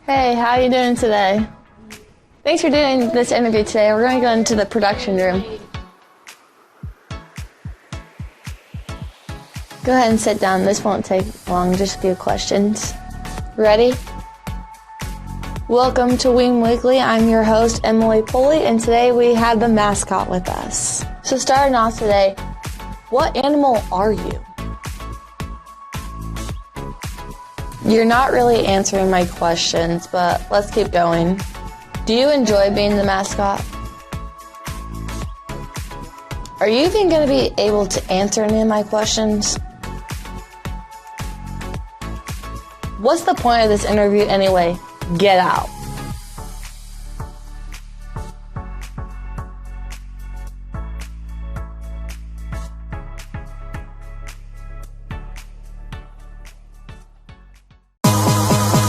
Hey, how are you doing today? Thanks for doing this interview today. We're going to go into the production room. Go ahead and sit down. This won't take long, just a few questions. Ready? Welcome to Wing Weekly. I'm your host, Emily Pulley, and today we have the mascot with us. So starting off today, what animal are you? You're not really answering my questions, but let's keep going. Do you enjoy being the mascot? Are you even going to be able to answer any of my questions? What's the point of this interview anyway? Get out.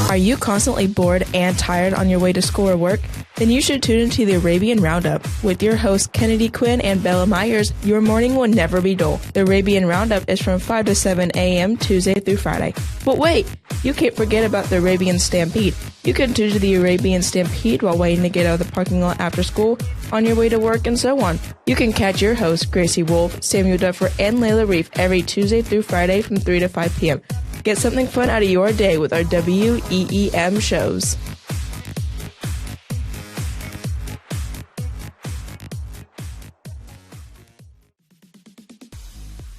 Are you constantly bored and tired on your way to school or work? Then you should tune into the Arabian Roundup. With your hosts Kennedy Quinn and Bella Myers, your morning will never be dull. The Arabian Roundup is from 5 to 7 a.m. Tuesday through Friday. But wait, you can't forget about the Arabian Stampede. You can tune to the Arabian Stampede while waiting to get out of the parking lot after school, on your way to work, and so on. You can catch your hosts Gracie Wolf, Samuel Duffer, and Layla Reef every Tuesday through Friday from 3 to 5 p.m. Get something fun out of your day with our WEEM shows.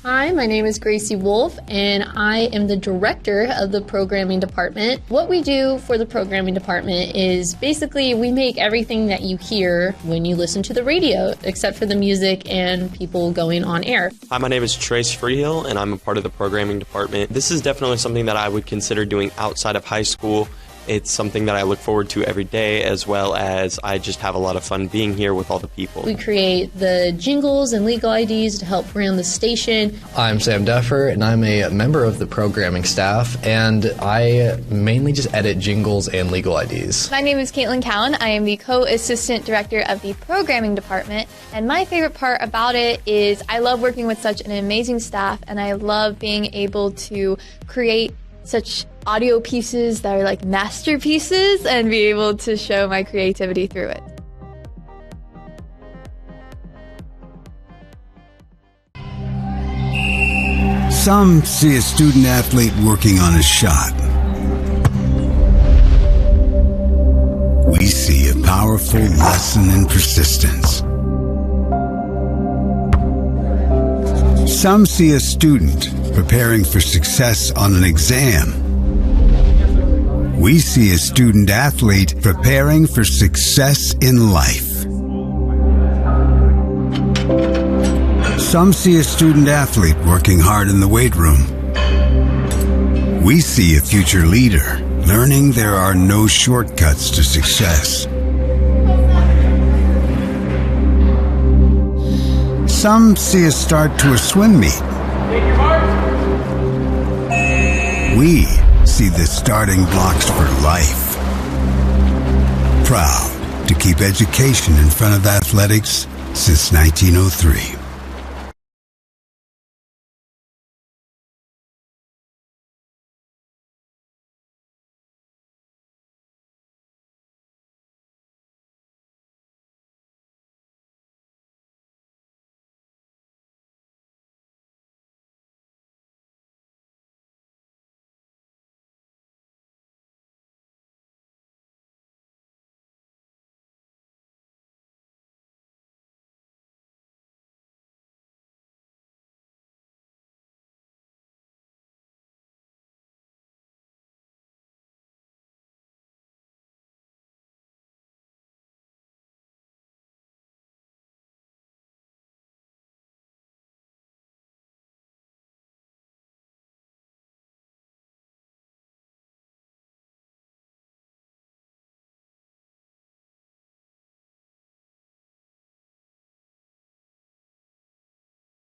Hi, my name is Gracie Wolf, and I am the director of the programming department. What we do for the programming department is basically we make everything that you hear when you listen to the radio, except for the music and people going on air. Hi, my name is Trace Freehill, and I'm a part of the programming department. This is definitely something that I would consider doing outside of high school. It's something that I look forward to every day, as well as I just have a lot of fun being here with all the people. We create the jingles and legal IDs to help brand the station. I'm Sam Duffer, and I'm a member of the programming staff, and I mainly just edit jingles and legal IDs. My name is Caitlin Cowan. I am the co-assistant director of the programming department, and my favorite part about it is I love working with such an amazing staff, and I love being able to create such audio pieces that are like masterpieces and be able to show my creativity through it. Some see a student athlete working on a shot. We see a powerful lesson in persistence. Some see a student preparing for success on an exam. We see a student athlete preparing for success in life. Some see a student athlete working hard in the weight room. We see a future leader learning there are no shortcuts to success. Some see a start to a swim meet. We see the starting blocks for life. Proud to keep education in front of athletics since 1903.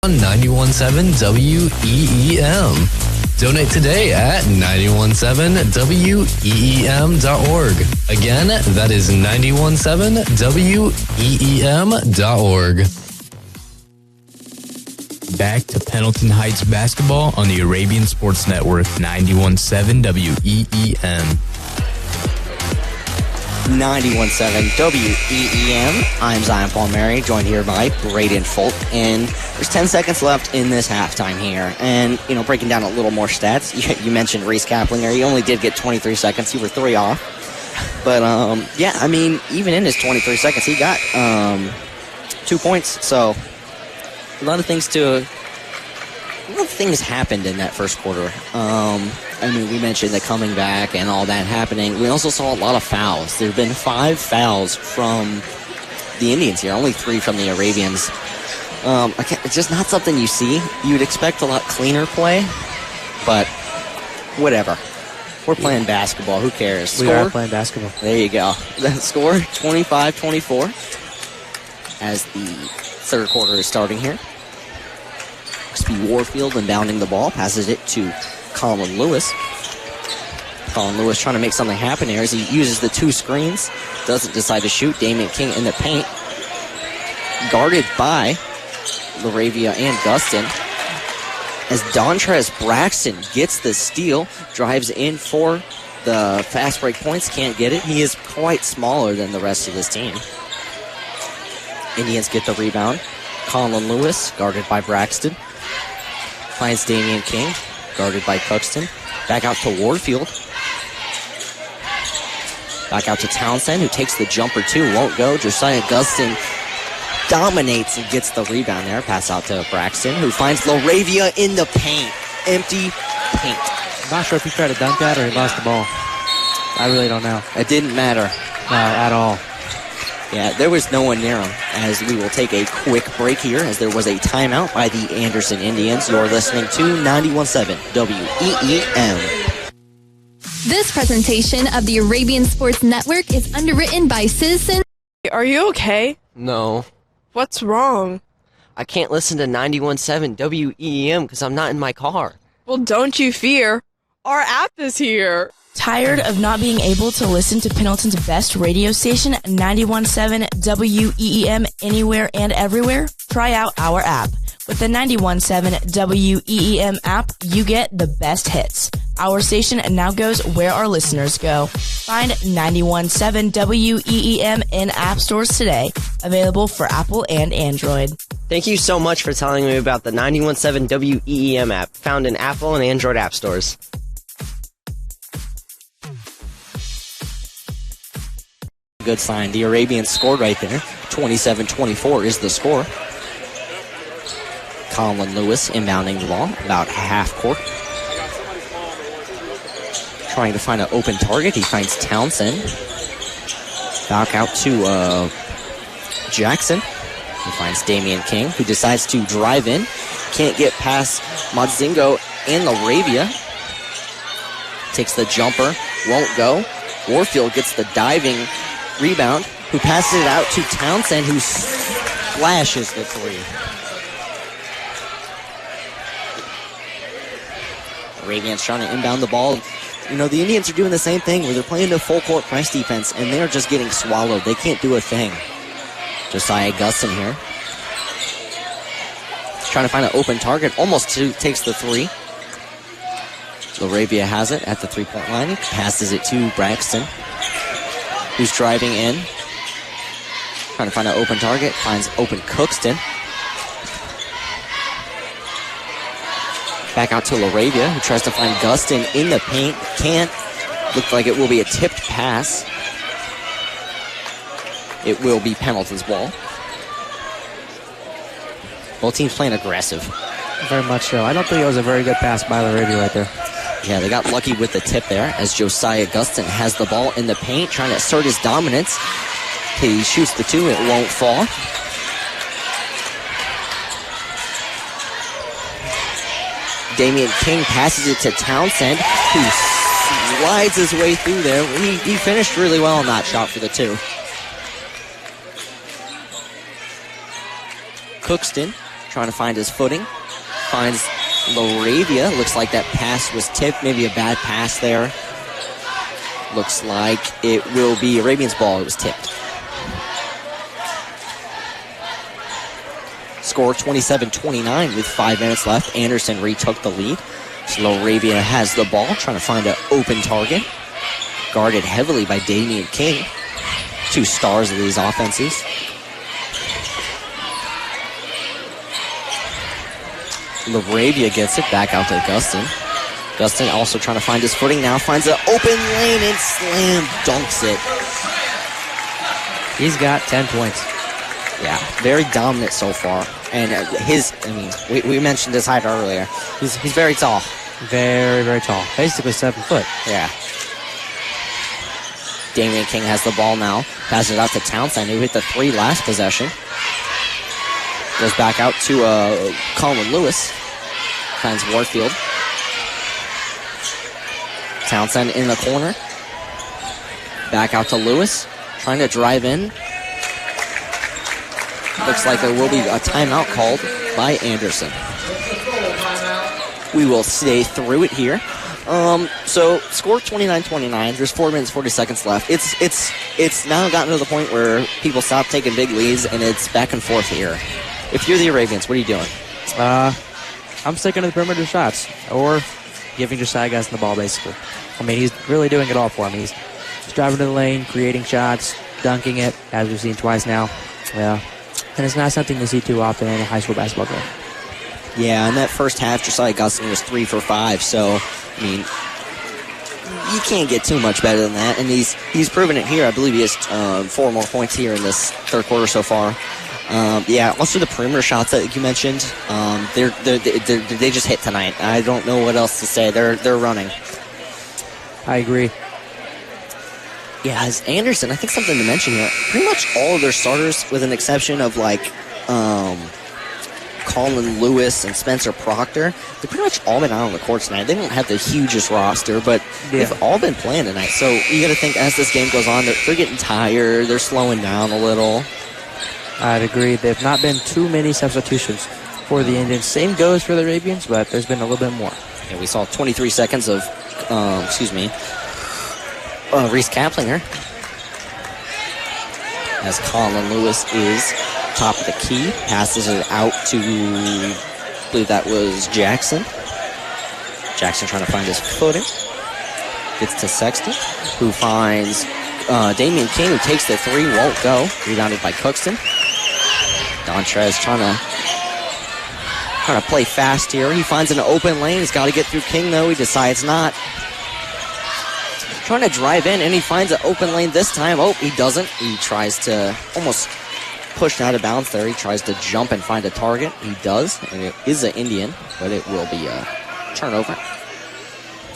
On 91.7 WEEM. Donate today at 917weem.org. Again, that is 917weem.org. Back to Pendleton Heights basketball on the Arabian Sports Network, 91.7 WEEM. 91.7 WEEM. I'm Zion Palmieri, joined here by Braden Folk, and there's 10 seconds left in this halftime here. And, you know, breaking down a little more stats, you mentioned Reese Kaplinger. He only did get 23 seconds. You were 3 off. But, yeah, I mean, even in his 23 seconds, he got 2 points. So, a lot of things happened in that first quarter. I mean, we mentioned the coming back and all that happening. We also saw a lot of fouls. There have been 5 fouls from the Indians here, only 3 from the Arabians. It's just not something you see. You'd expect a lot cleaner play, but whatever. We're playing basketball. Who cares? We are playing basketball. There you go. The score, 25-24, as the third quarter is starting here. Speed Warfield inbounding the ball, passes it to Colin Lewis. Colin Lewis trying to make something happen here as he uses the 2 screens. Doesn't decide to shoot. Damian King in the paint. Guarded by Laravia and Gustin. As Dontrez Braxton gets the steal, drives in for the fast break points, can't get it. He is quite smaller than the rest of this team. Indians get the rebound. Colin Lewis, guarded by Braxton. Finds Damian King, guarded by Cuxton. Back out to Warfield. Back out to Townsend, who takes the jumper too. Won't go. Josiah Gustin dominates and gets the rebound there. Pass out to Braxton, who finds Laravia in the paint. Empty paint. I'm not sure if he tried to dunk that or he lost the ball. I really don't know. It didn't matter. At all. Yeah, there was no one near him, as we will take a quick break here, as there was a timeout by the Anderson Indians. You're listening to 91.7 WEEM. This presentation of the Arabian Sports Network is underwritten by Citizen. Are you okay? No. What's wrong? I can't listen to 91.7 WEEM because I'm not in my car. Well, don't you fear. Our app is here. Tired of not being able to listen to Pendleton's best radio station, 91.7 WEEM, anywhere and everywhere? Try out our app. With the 91.7 WEEM app, you get the best hits. Our station now goes where our listeners go. Find 91.7 WEEM in app stores today. Available for Apple and Android. Thank you so much for telling me about the 91.7 WEEM app, found in Apple and Android app stores. Good sign. The Arabians scored right there. 27-24 is the score. Colin Lewis inbounding the ball, about half court. Trying to find an open target. He finds Townsend. Back out to Jackson. He finds Damian King, who decides to drive in. Can't get past Modzingo and Laravia. Takes the jumper, won't go. Warfield gets the diving rebound, who passes it out to Townsend, who flashes the three. Arabians trying to inbound the ball. You know, the Indians are doing the same thing where they're playing the full court press defense, and they're just getting swallowed. They can't do a thing. Josiah Gustin here. Trying to find an open target. Almost takes the three. Laravia has it at the three-point line. Passes it to Braxton, who's driving in. Trying to find an open target. Finds open Cookston. Back out to Laravia, who tries to find Gustin in the paint. Can't. Looks like it will be a tipped pass. It will be Pendleton's ball. Both teams playing aggressive. Very much so. I don't think it was a very good pass by Laravia right there. Yeah, they got lucky with the tip there as Josiah Gustin has the ball in the paint, trying to assert his dominance. He shoots the two, it won't fall. Damian King passes it to Townsend, who slides his way through there. He finished really well on that shot for the two. Cookston trying to find his footing. Finds Laravia. Looks like that pass was tipped. Maybe a bad pass there. Looks like it will be Arabian's ball. It was tipped. Score 27-29 with 5 minutes left. Anderson retook the lead. So Laravia has the ball, trying to find an open target. Guarded heavily by Damian King. Two stars of these offenses. Laravia gets it back out to Gustin. Gustin also trying to find his footing now. Finds an open lane and slam dunks it. He's got 10 points. Yeah, very dominant so far. And we mentioned his height earlier. He's very tall. Very, very tall. Basically 7 foot. Yeah. Damian King has the ball now. Passes it out to Townsend, who hit the three last possession. Goes back out to Colin Lewis. Finds Warfield. Townsend in the corner. Back out to Lewis. Trying to drive in. Looks like there will be a timeout called by Anderson. We will stay through it here. So score 29-29. There's 4 minutes 40 seconds left. It's now gotten to the point where people stop taking big leads, and it's back and forth here. If you're the Arabians, what are you doing? I'm sticking to the perimeter shots or giving Josiah guys the ball, basically. I mean, he's really doing it all for him. He's driving to the lane, creating shots, dunking it, as we've seen twice now. Yeah. And it's not something you see too often in a high school basketball game. Yeah, in that first half, Josiah Gustin was 3 for 5. So, I mean, you can't get too much better than that. And he's proven it here. I believe he has 4 more points here in this third quarter so far. Yeah, also the perimeter shots that you mentioned, they just hit tonight. I don't know what else to say. They're running. I agree. Yeah, as Anderson, I think something to mention here. Pretty much all of their starters, with an exception of Colin Lewis and Spencer Proctor, they've pretty much all been out on the court tonight. They don't have the hugest roster, but they've all been playing tonight. So you got to think as this game goes on, they're getting tired. They're slowing down a little. I'd agree. There have not been too many substitutions for the Indians. Same goes for the Arabians, but there's been a little bit more. Yeah, we saw 23 seconds of, Reese Kaplinger. As Colin Lewis is top of the key. Passes it out to, I believe that was Jackson. Jackson trying to find his footing. Gets to Sexton, who finds Damian King, who takes the three, won't go. Rebounded by Cookston. Dontrez trying to Trying to play fast here. He finds an open lane. He's got to get through King, though. He decides not. Trying to drive in, and he finds an open lane this time. Oh, he doesn't. He tries to almost push out of bounds there. He tries to jump and find a target. He does, and it is an Indian, but it will be a turnover.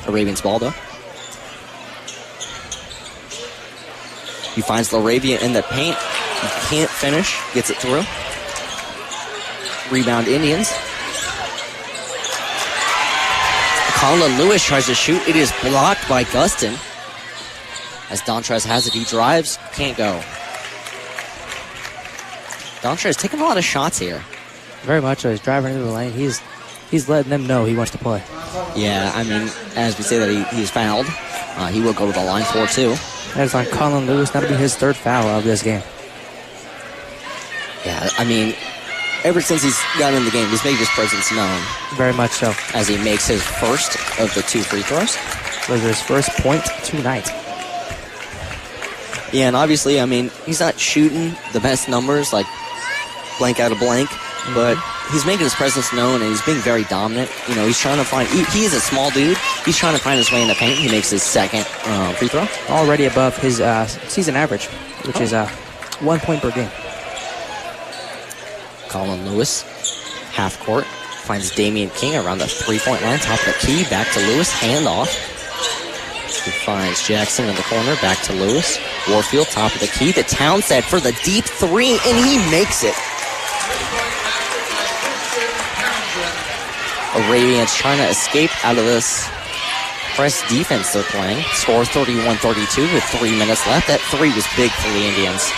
Arabian's ball, though. He finds Laravia in the paint. He can't finish. Gets it through. Rebound Indians. Colin Lewis tries to shoot. It is blocked by Gustin. As Dontrez has it, he drives. Can't go. Dontrez taking a lot of shots here. Very much so. He's driving into the lane. He's letting them know he wants to play. Yeah, I mean, as we say that he's fouled, he will go to the line for 2. That's on Colin Lewis. That'll be his 3rd foul of this game. Yeah, I mean, ever since he's got in the game, he's made his presence known. Very much so. As he makes his first of the 2 free throws. Those are his first point tonight. Yeah, and obviously, I mean, he's not shooting the best numbers, like blank out of blank, but he's making his presence known, and he's being very dominant. You know, he's trying to find, he is a small dude. He's trying to find his way in the paint. He makes his 2nd free throw. Already above his season average, which is 1 point per game. Colin Lewis, half court, finds Damian King around the 3-point line, top of the key, back to Lewis, handoff. He finds Jackson in the corner, back to Lewis. Warfield, top of the key to Townsend for the deep 3, and he makes it. Arabians trying to escape out of this press defense they're playing. Score 31-32 with 3 minutes left. That 3 was big for the Indians.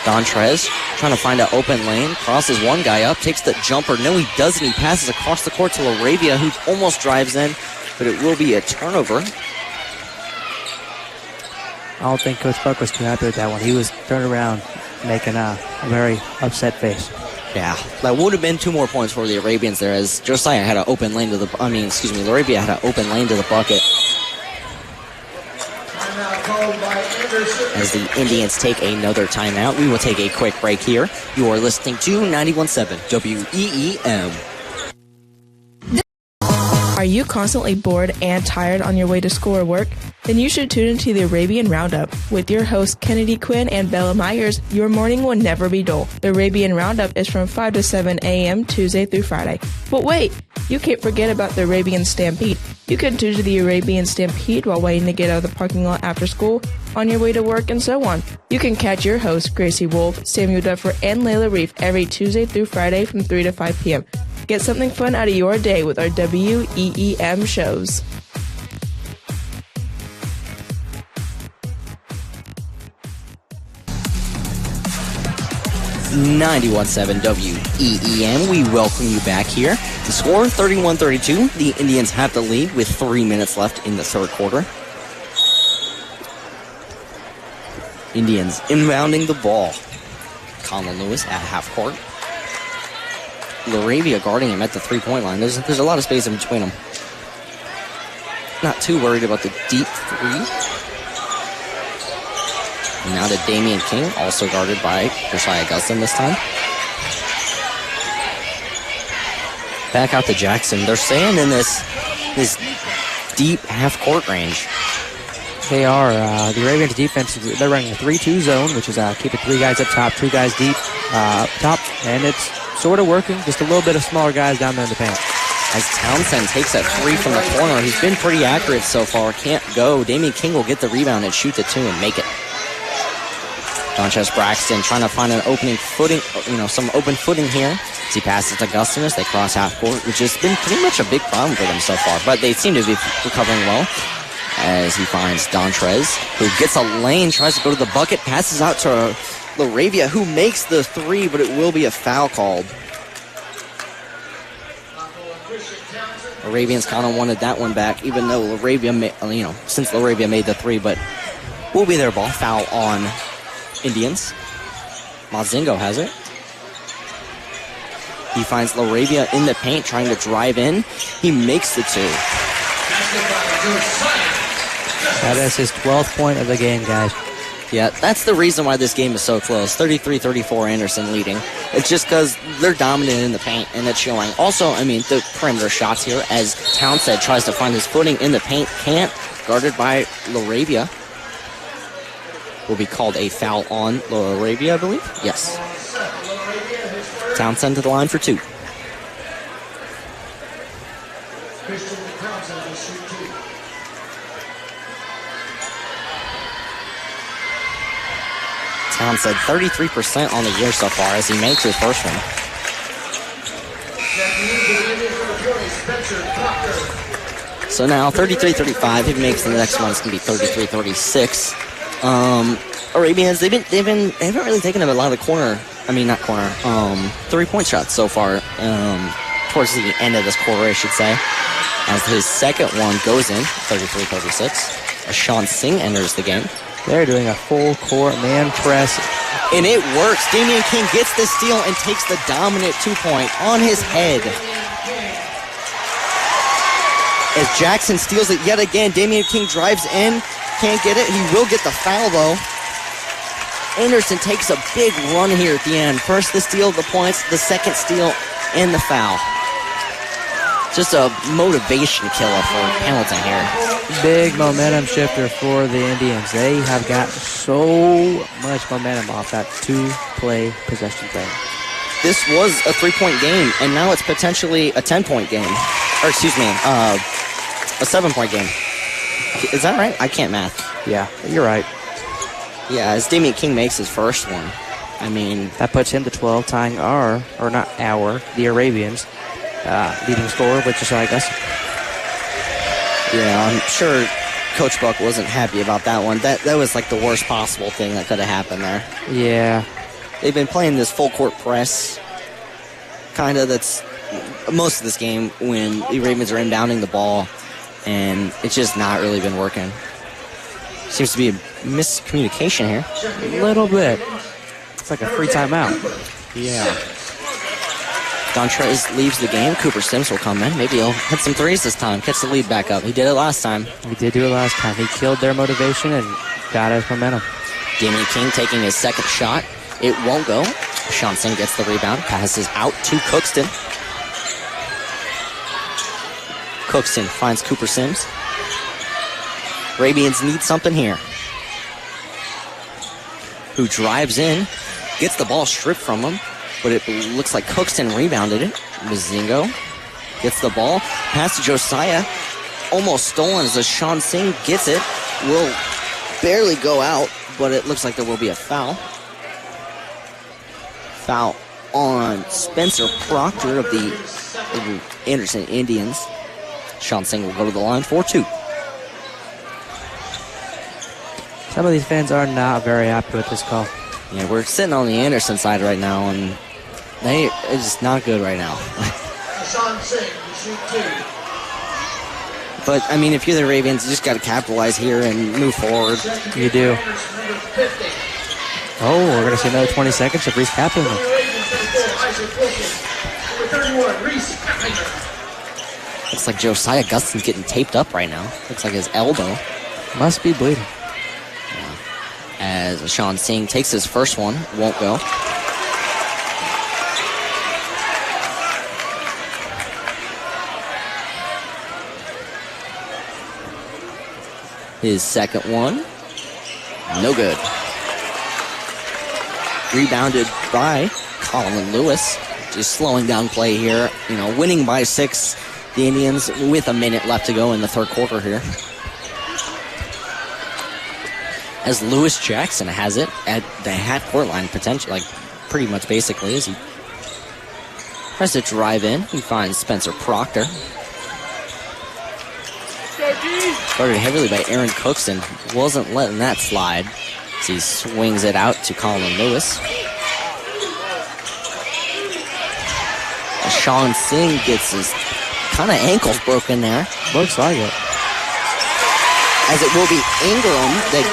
Dontrez trying to find an open lane, crosses one guy up, takes the jumper. No, he doesn't. He passes across the court to Laravia, who almost drives in, but it will be a turnover. I don't think Coach Buck was too happy with that one. He was turned around making a very upset face. Yeah, that would have been 2 more points for the Arabians there, as Josiah had an open lane to the, Laravia had an open lane to the bucket. As the Indians take another timeout, we will take a quick break here. You are listening to 91.7 WEEM. Are you constantly bored and tired on your way to school or work? Then you should tune into the Arabian Roundup. With your hosts Kennedy Quinn and Bella Myers, your morning will never be dull. The Arabian Roundup is from 5 to 7 a.m. Tuesday through Friday. But wait, you can't forget about the Arabian Stampede. You can tune to the Arabian Stampede while waiting to get out of the parking lot after school, on your way to work, and so on. You can catch your hosts Gracie Wolf, Samuel Duffer, and Layla Reef every Tuesday through Friday from 3 to 5 p.m. Get something fun out of your day with our WEEM shows. .917 WEEM. We welcome you back here. The score 31-32. The Indians have the lead with 3 minutes left in the 3rd quarter. Indians inbounding the ball. Colin Lewis at half court. Laravia guarding him at the 3-point line. There's a lot of space in between them. Not too worried about the deep 3. And now to Damian King, also guarded by Josiah Gustin this time. Back out to Jackson. They're staying in this deep half-court range. They are. The Arabians defense, they're running a 3-2 zone, which is keeping 3 guys up top, 2 guys deep up top, and it's sort of working. Just a little bit of smaller guys down there in the paint. As Townsend takes that 3 from the corner, he's been pretty accurate so far. Can't go. Damian King will get the rebound and shoot the 2 and make it. Dontrez Braxton trying to find an opening footing, some open footing here. As he passes to Gustin as they cross half court, which has been pretty much a big problem for them so far. But they seem to be recovering well. As he finds Dontrez, who gets a lane, tries to go to the bucket, passes out to Laravia, who makes the 3, but it will be a foul called. Arabians kind of wanted that one back, even though since Laravia made the 3, but will be their ball. Foul on Indians. Mazingo has it. He finds Laravia in the paint, trying to drive in. He makes the 2. That is his 12th point of the game, guys. Yeah, that's the reason why this game is so close. 33-34 Anderson leading. It's just because they're dominant in the paint, and it's showing. Also, I mean, the perimeter shots here, as Townsend tries to find his footing in the paint, can't. Guarded by LaRavia. Will be called a foul on LaRavia, I believe. Yes. Townsend to the line for 2. Townsend 33% on the year so far as he makes his first one. So now 33-35. If he makes the next one, it's gonna be 33-36. Arabians, they haven't really taken a lot of three-point shots so far. Towards the end of this quarter, I should say, as his second one goes in, 33-36. As Sean Singh enters the game. They're doing a full-court man press. And it works. Damian King gets the steal and takes the dominant 2-point on his head. As Jackson steals it yet again, Damian King drives in. Can't get it. He will get the foul, though. Anderson takes a big run here at the end. First the steal, the points, the second steal, and the foul. Just a motivation killer for Pendleton here. Big momentum shifter for the Indians. They have got so much momentum off that 2-play possession thing. This was a 3-point game, and now it's potentially a 10-point game. Or excuse me, a 7-point game. Is that right? I can't math. Yeah, you're right. Yeah, as Damian King makes his first one. I mean, that puts him to 12, tying the Arabians leading scorer, which is, I guess. Yeah, I'm sure Coach Buck wasn't happy about that one. That was like the worst possible thing that could have happened there. Yeah. They've been playing this full court press. Kind of that's most of this game when the Ravens are inbounding the ball, and it's just not really been working. Seems to be a miscommunication here. A little bit. It's like a free timeout. Yeah. Dontrez leaves the game. Cooper Sims will come in. Maybe he'll hit some threes this time. Catch the lead back up. He did it last time. He did do it last time. He killed their motivation and got his momentum. Damian King taking his second shot. It won't go. Sean Singh gets the rebound. Passes out to Cookston. Cookston finds Cooper Sims. Arabians need something here. Who drives in. Gets the ball stripped from him. But it looks like Cookston rebounded it. Mazingo gets the ball. Pass to Josiah. Almost stolen as Sean Singh gets it. Will barely go out, but it looks like there will be a foul. Foul on Spencer Proctor of the Anderson Indians. Sean Singh will go to the line for 2. Some of these fans are not very happy with this call. Yeah, we're sitting on the Anderson side right now, and it's just not good right now. But, I mean, if you're the Ravens, you just got to capitalize here and move forward. You do. Oh, we're going to see another 20 seconds of Reese Kaplan. Looks like Josiah Gustin's getting taped up right now. Looks like his elbow. Must be bleeding. Yeah. As Sean Singh takes his first one, won't go. His second one, no good. Rebounded by Colin Lewis. Just slowing down play here. You know, winning by 6, the Indians, with a minute left to go in the third quarter here. As Lewis Jackson has it at the half-court line, potentially, like pretty much basically, as he tries to drive in. He finds Spencer Proctor. Guarded heavily by Aaron Cookston. Wasn't letting that slide as he swings it out to Colin Lewis. As Sean Singh gets his kind of ankles broken there. Looks like it. As it will be Ingram that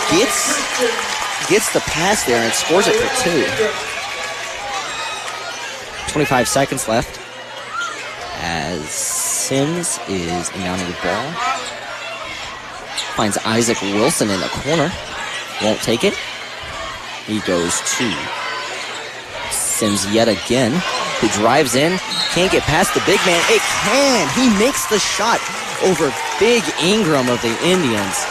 gets the pass there and scores it for 2. 25 seconds left. As Sims is inbounding the ball. Finds Isaac Wilson in the corner. Won't take it. He goes to Sims yet again, who drives in. Can't get past the big man. It can. He makes the shot over Big Ingram of the Indians.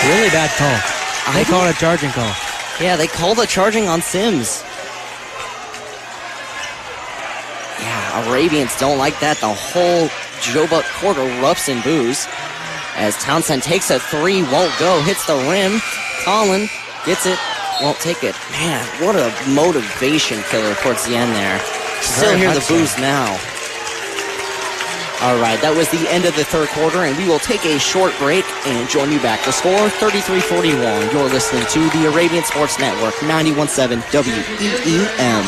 Really bad call. They called a charging call. Yeah, they called a charging on Sims. Yeah, Arabians don't like that. The whole Joe Buck court erupts in boos as Townsend takes a three, won't go, hits the rim. Colin gets it, won't take it. Man, what a motivation killer towards the end there. Still hear the boos now. All right, that was the end of the third quarter, and we will take a short break and join you back. The score, 33-41. You're listening to the Arabian Sports Network, 91.7 WEEM.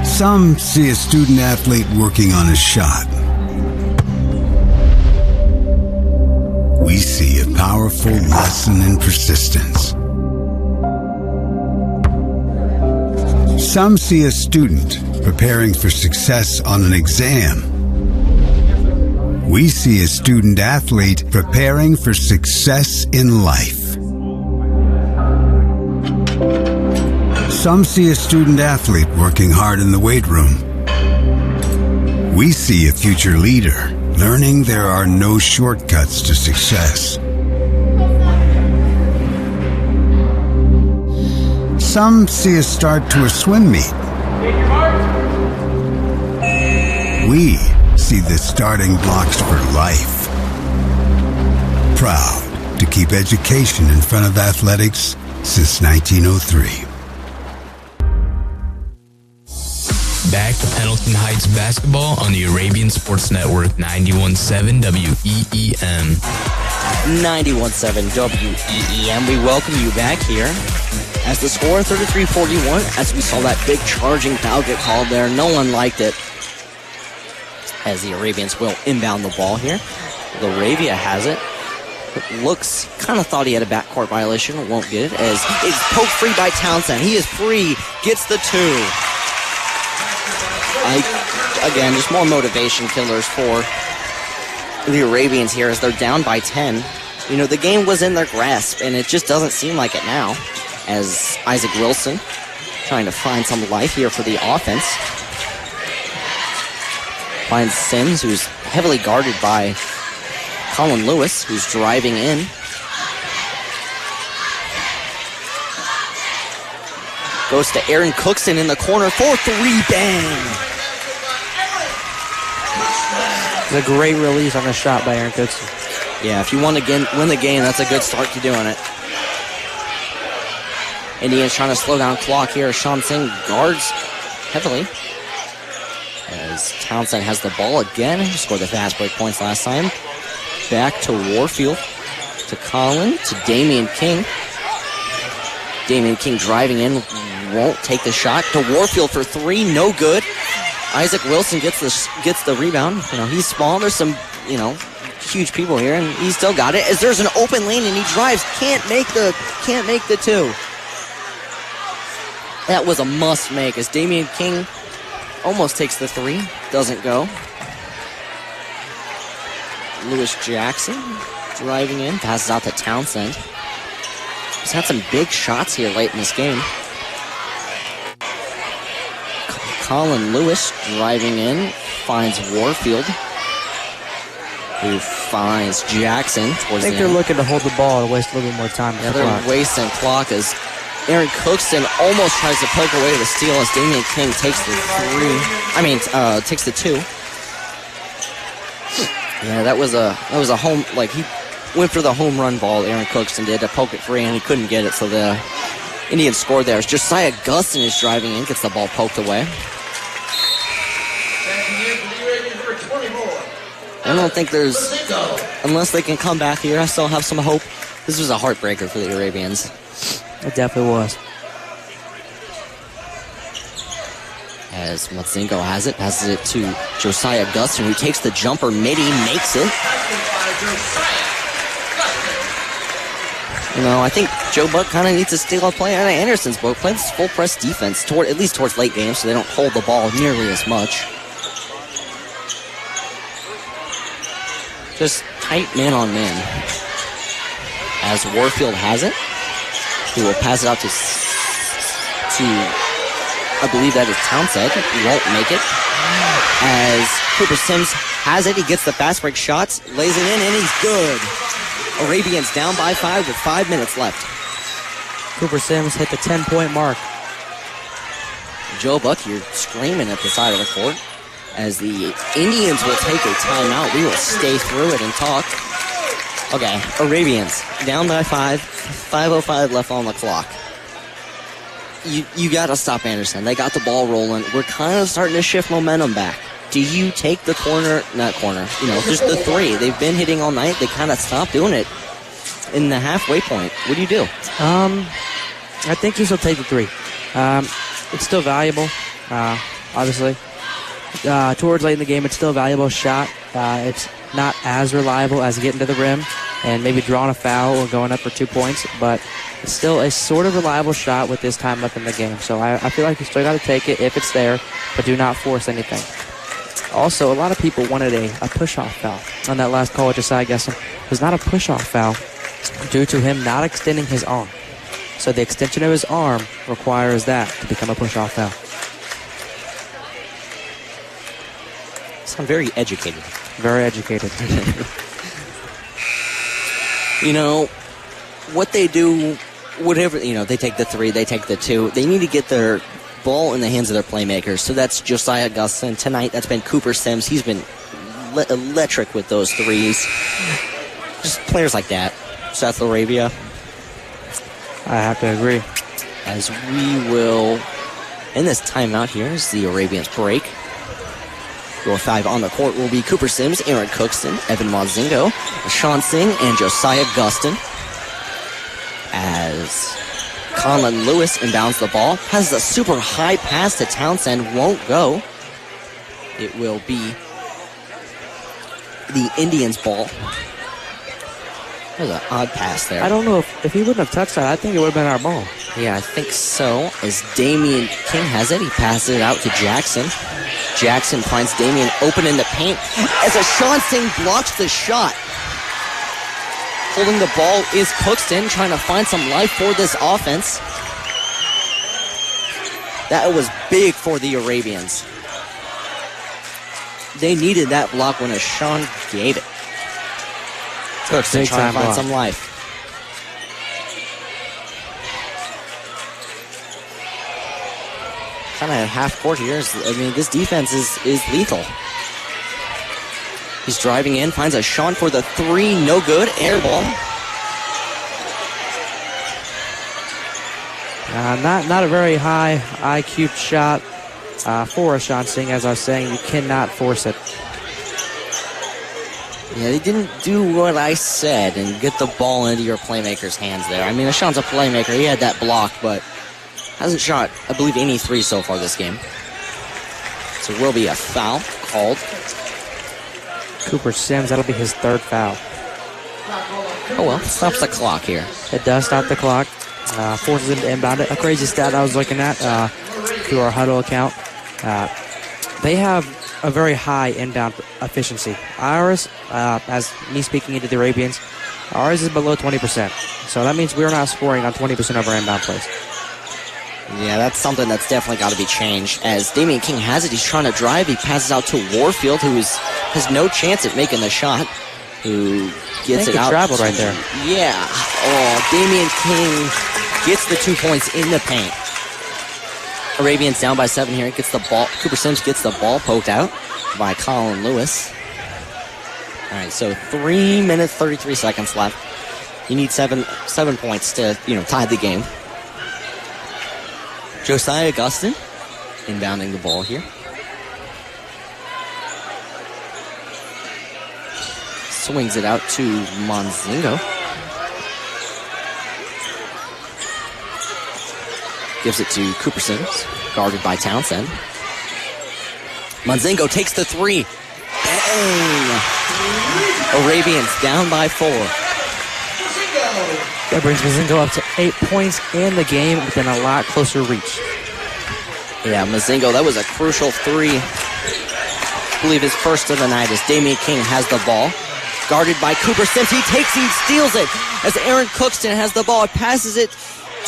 Some see a student athlete working on a shot. We see a powerful lesson in persistence. Some see a student preparing for success on an exam. We see a student athlete preparing for success in life. Some see a student athlete working hard in the weight room. We see a future leader learning there are no shortcuts to success. Some see a start to a swim meet. We see the starting blocks for life. Proud to keep education in front of athletics since 1903. Back to Pendleton Heights basketball on the Arabian Sports Network, 91.7 WEEM. 91.7 WEEM. We welcome you back here. As the score, 33-41, as we saw that big charging foul get called there. No one liked it. As the Arabians will inbound the ball here. Laravia has it. Looks, kind of thought he had a backcourt violation. Won't get it, as it's poked free by Townsend. He is free, gets the two. Again, just more motivation killers for the Arabians here as they're down by 10. You know, the game was in their grasp, and it just doesn't seem like it now. As Isaac Wilson trying to find some life here for the offense. Finds Sims, who's heavily guarded by Colin Lewis, who's driving in. Goes to Aaron Cookson in the corner for three, bang! It's a great release on the shot by Aaron Cookson. Yeah, if you want to win the game, that's a good start to doing it. Indians trying to slow down clock here. Sean Singh guards heavily. As Townsend has the ball again. He scored the fast break points last time. Back to Warfield. To Colin. To Damian King. Damian King driving in. Won't take the shot. To Warfield for three. No good. Isaac Wilson gets the rebound. You know, he's small. There's some, huge people here, and he still got it. As there's an open lane and he drives. Can't make the two. That was a must make as Damian King almost takes the three. Doesn't go. Lewis Jackson driving in. Passes out to Townsend. He's had some big shots here late in this game. Colin Lewis driving in. Finds Warfield. Who finds Jackson towards the end. I think they're looking to hold the ball and waste a little bit more time. Yeah, they're wasting clock as Aaron Cookson almost tries to poke away the steal as Damian King takes the takes the two. Yeah, that was a home, he went for the home run ball, Aaron Cookson did, to poke it free, and he couldn't get it, so the Indians scored there. As Josiah Gustin is driving in, gets the ball poked away. I don't think unless they can come back here, I still have some hope. This was a heartbreaker for the Arabians. It definitely was. As Matzingo has it, passes it to Josiah Gustin, who takes the jumper midi, makes it. I think Joe Buck kind of needs to steal a play out of Anderson's book. Play this full press defense, at least towards late games, so they don't hold the ball nearly as much. Just tight man on man. As Warfield has it, he will pass it out to I believe that is Townsend. He won't make it. As Cooper Sims has it, he gets the fast break shots, lays it in, and he's good. Arabians down by 5 with 5 minutes left. Cooper Sims hit the 10-point mark. Joe Buck here screaming at the side of the court. As the Indians will take a timeout, we will stay through it and talk. Okay, Arabians down by 5, 5:05 left on the clock. You got to stop Anderson. They got the ball rolling. We're kind of starting to shift momentum back. Do you take the just the three? They've been hitting all night. They kind of stopped doing it in the halfway point. What do you do? I think you still take the three. It's still valuable, obviously. Towards late in the game, it's still a valuable shot. It's not as reliable as getting to the rim and maybe drawing a foul or going up for 2 points, but it's still a sort of reliable shot with this time left in the game. So I feel like you still got to take it if it's there, but do not force anything. Also, a lot of people wanted a push-off foul on that last call with Josiah Gustin. It was not a push-off foul due to him not extending his arm. So the extension of his arm requires that to become a push-off foul. Sound very educated. Very educated. What they do, whatever, they take the three, they take the two. They need to get their ball in the hands of their playmakers. So that's Josiah Gustin. Tonight, that's been Cooper Sims. He's been electric with those threes. Just players like that. South Arabia. I have to agree. As we will, in this timeout here, as the Arabians break. Your 5 on the court will be Cooper Sims, Aaron Cookston, Evan Mozingo, Sean Singh, and Josiah Gustin. As Colin Lewis inbounds the ball, has a super high pass to Townsend, won't go. It will be the Indians' ball. That was an odd pass there. I don't know if he wouldn't have touched that. I think it would have been our ball. Yeah, I think so. As Damian King has it, he passes it out to Jackson. Jackson finds Damian open in the paint as a Sean Singh blocks the shot. Holding the ball is Cookston, trying to find some life for this offense. That was big for the Arabians. They needed that block when Sean gave it. Cookston trying to find some life. Kind of half court here. This defense is lethal. He's driving in, finds a Sean for the 3, no good, air ball. Not a very high IQ shot for a Sean Singh. As I was saying, you cannot force it. Yeah, they didn't do what I said and get the ball into your playmaker's hands there. Sean's a playmaker. He had that block, but hasn't shot, I believe, any 3 so far this game. So will be a foul called. Cooper Sims, that'll be his 3rd foul. Oh well, stops the clock here. It does stop the clock. Forces him to inbound it. A crazy stat I was looking at through our huddle account. They have a very high inbound efficiency. Ours, as me speaking into the Arabians, ours is below 20%. So that means we're not scoring on 20% of our inbound plays. Yeah, that's something that's definitely got to be changed. As Damian King has it, he's trying to drive. He passes out to Warfield, who has no chance at making the shot. Who gets it out? Traveled right there. Yeah. Oh, Damian King gets the 2 points in the paint. Arabians down by 7 here. Gets the ball. Cooper Sims gets the ball poked out by Colin Lewis. All right, so 3 minutes 33 seconds left. You need 7 points to tie the game. Josiah Gustin inbounding the ball here. Swings it out to Monzingo. Gives it to Cooper Sims, guarded by Townsend. Monzingo takes the 3. Bang! Arabians down by 4. That brings Mazingo up to 8 points in the game within a lot closer reach. Yeah, Mazingo, that was a crucial three. I believe his first of the night as Damian King has the ball. Guarded by Cooper Sims. He steals it as Aaron Cookston has the ball. Passes it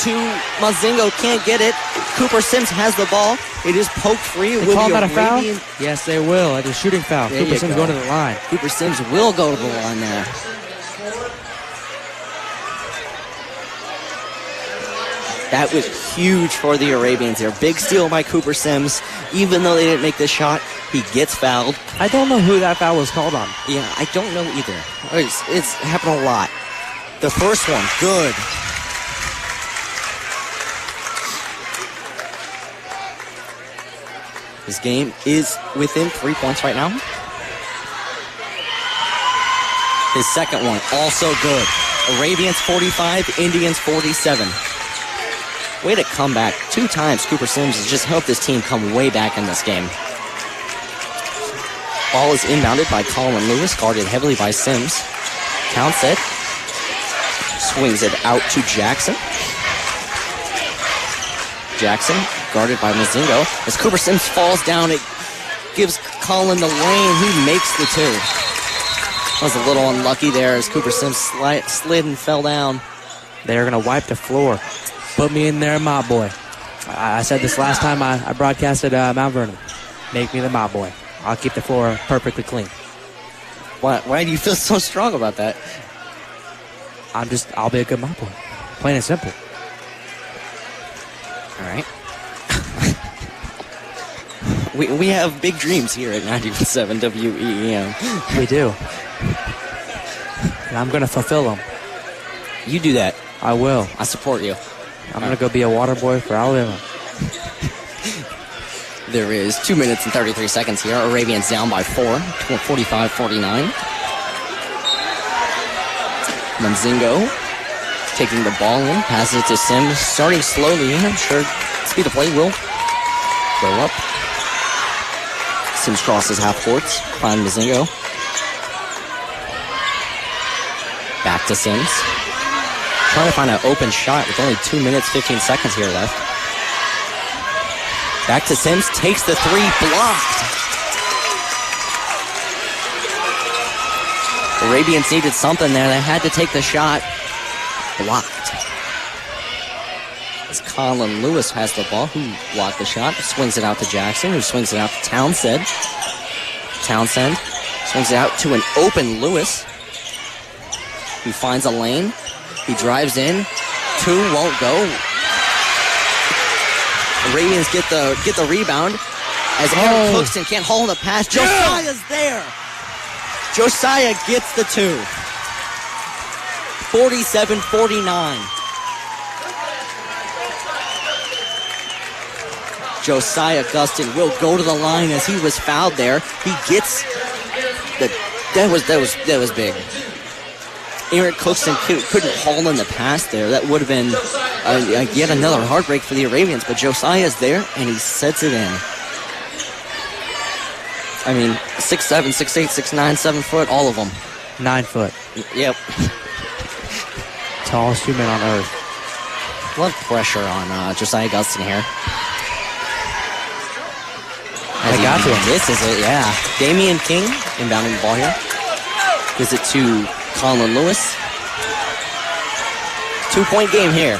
to Mazingo. Can't get it. Cooper Sims has the ball. It is poked free. They call that a foul? Yes, they will. It's a shooting foul. There Cooper Sims going to the line. Cooper Sims will go to the line there. That was huge for the Arabians here. Big steal by Cooper Sims. Even though they didn't make the shot, he gets fouled. I don't know who that foul was called on. Yeah, I don't know either. It's happened a lot. The first one, good. This game is within 3 points right now. His second one, also good. Arabians 45, Indians 47. Way to come back. 2 times Cooper Sims has just helped his team come way back in this game. Ball is inbounded by Colin Lewis, guarded heavily by Sims. Townsend swings it out to Jackson. Jackson, guarded by Mazingo. As Cooper Sims falls down, it gives Colin the lane. He makes the 2. Was a little unlucky there as Cooper Sims slid and fell down. They're going to wipe the floor. Put me in there, my boy. I said this last time I broadcasted Mount Vernon. Make me the my boy. I'll keep the floor perfectly clean. Why do you feel so strong about that? I'll be a good my boy. Plain and simple. All right. we have big dreams here at 91.7 WEEM. We do. And I'm going to fulfill them. You do that. I will. I support you. I'm going to go be a water boy for Alabama. There is 2 minutes and 33 seconds here. Arabians down by 4, 45-49. Mazingo taking the ball in, passes it to Sims, starting slowly. I'm sure speed of play will go up. Sims crosses half courts, find Mazingo. Back to Sims. Trying to find an open shot with only 2 minutes, 15 seconds here left. Back to Sims, takes the 3, blocked. The Arabians needed something there. They had to take the shot. Blocked. As Colin Lewis has the ball, who blocked the shot, swings it out to Jackson, who swings it out to Townsend. Townsend swings it out to an open Lewis, who finds a lane. He drives in. 2 won't go. The Arabians get the rebound as Aaron Cookston can't hold the pass. Josiah's there. Josiah gets the 2. 47-49. Josiah Gustin will go to the line as he was fouled there. He gets that was big. Aaron Cookston couldn't haul in the pass there. That would have been yet another heartbreak for the Arabians, but Josiah's there, and he sets it in. I mean, 6'7", 6'8", 6'9", 7 foot, all of them. 9 foot. Yep. Tallest human on earth. A lot of pressure on Josiah Gustin here. I got to him. This is it, yeah. Damian King inbounding the ball here. Gives it to Colin Lewis. 2-point game here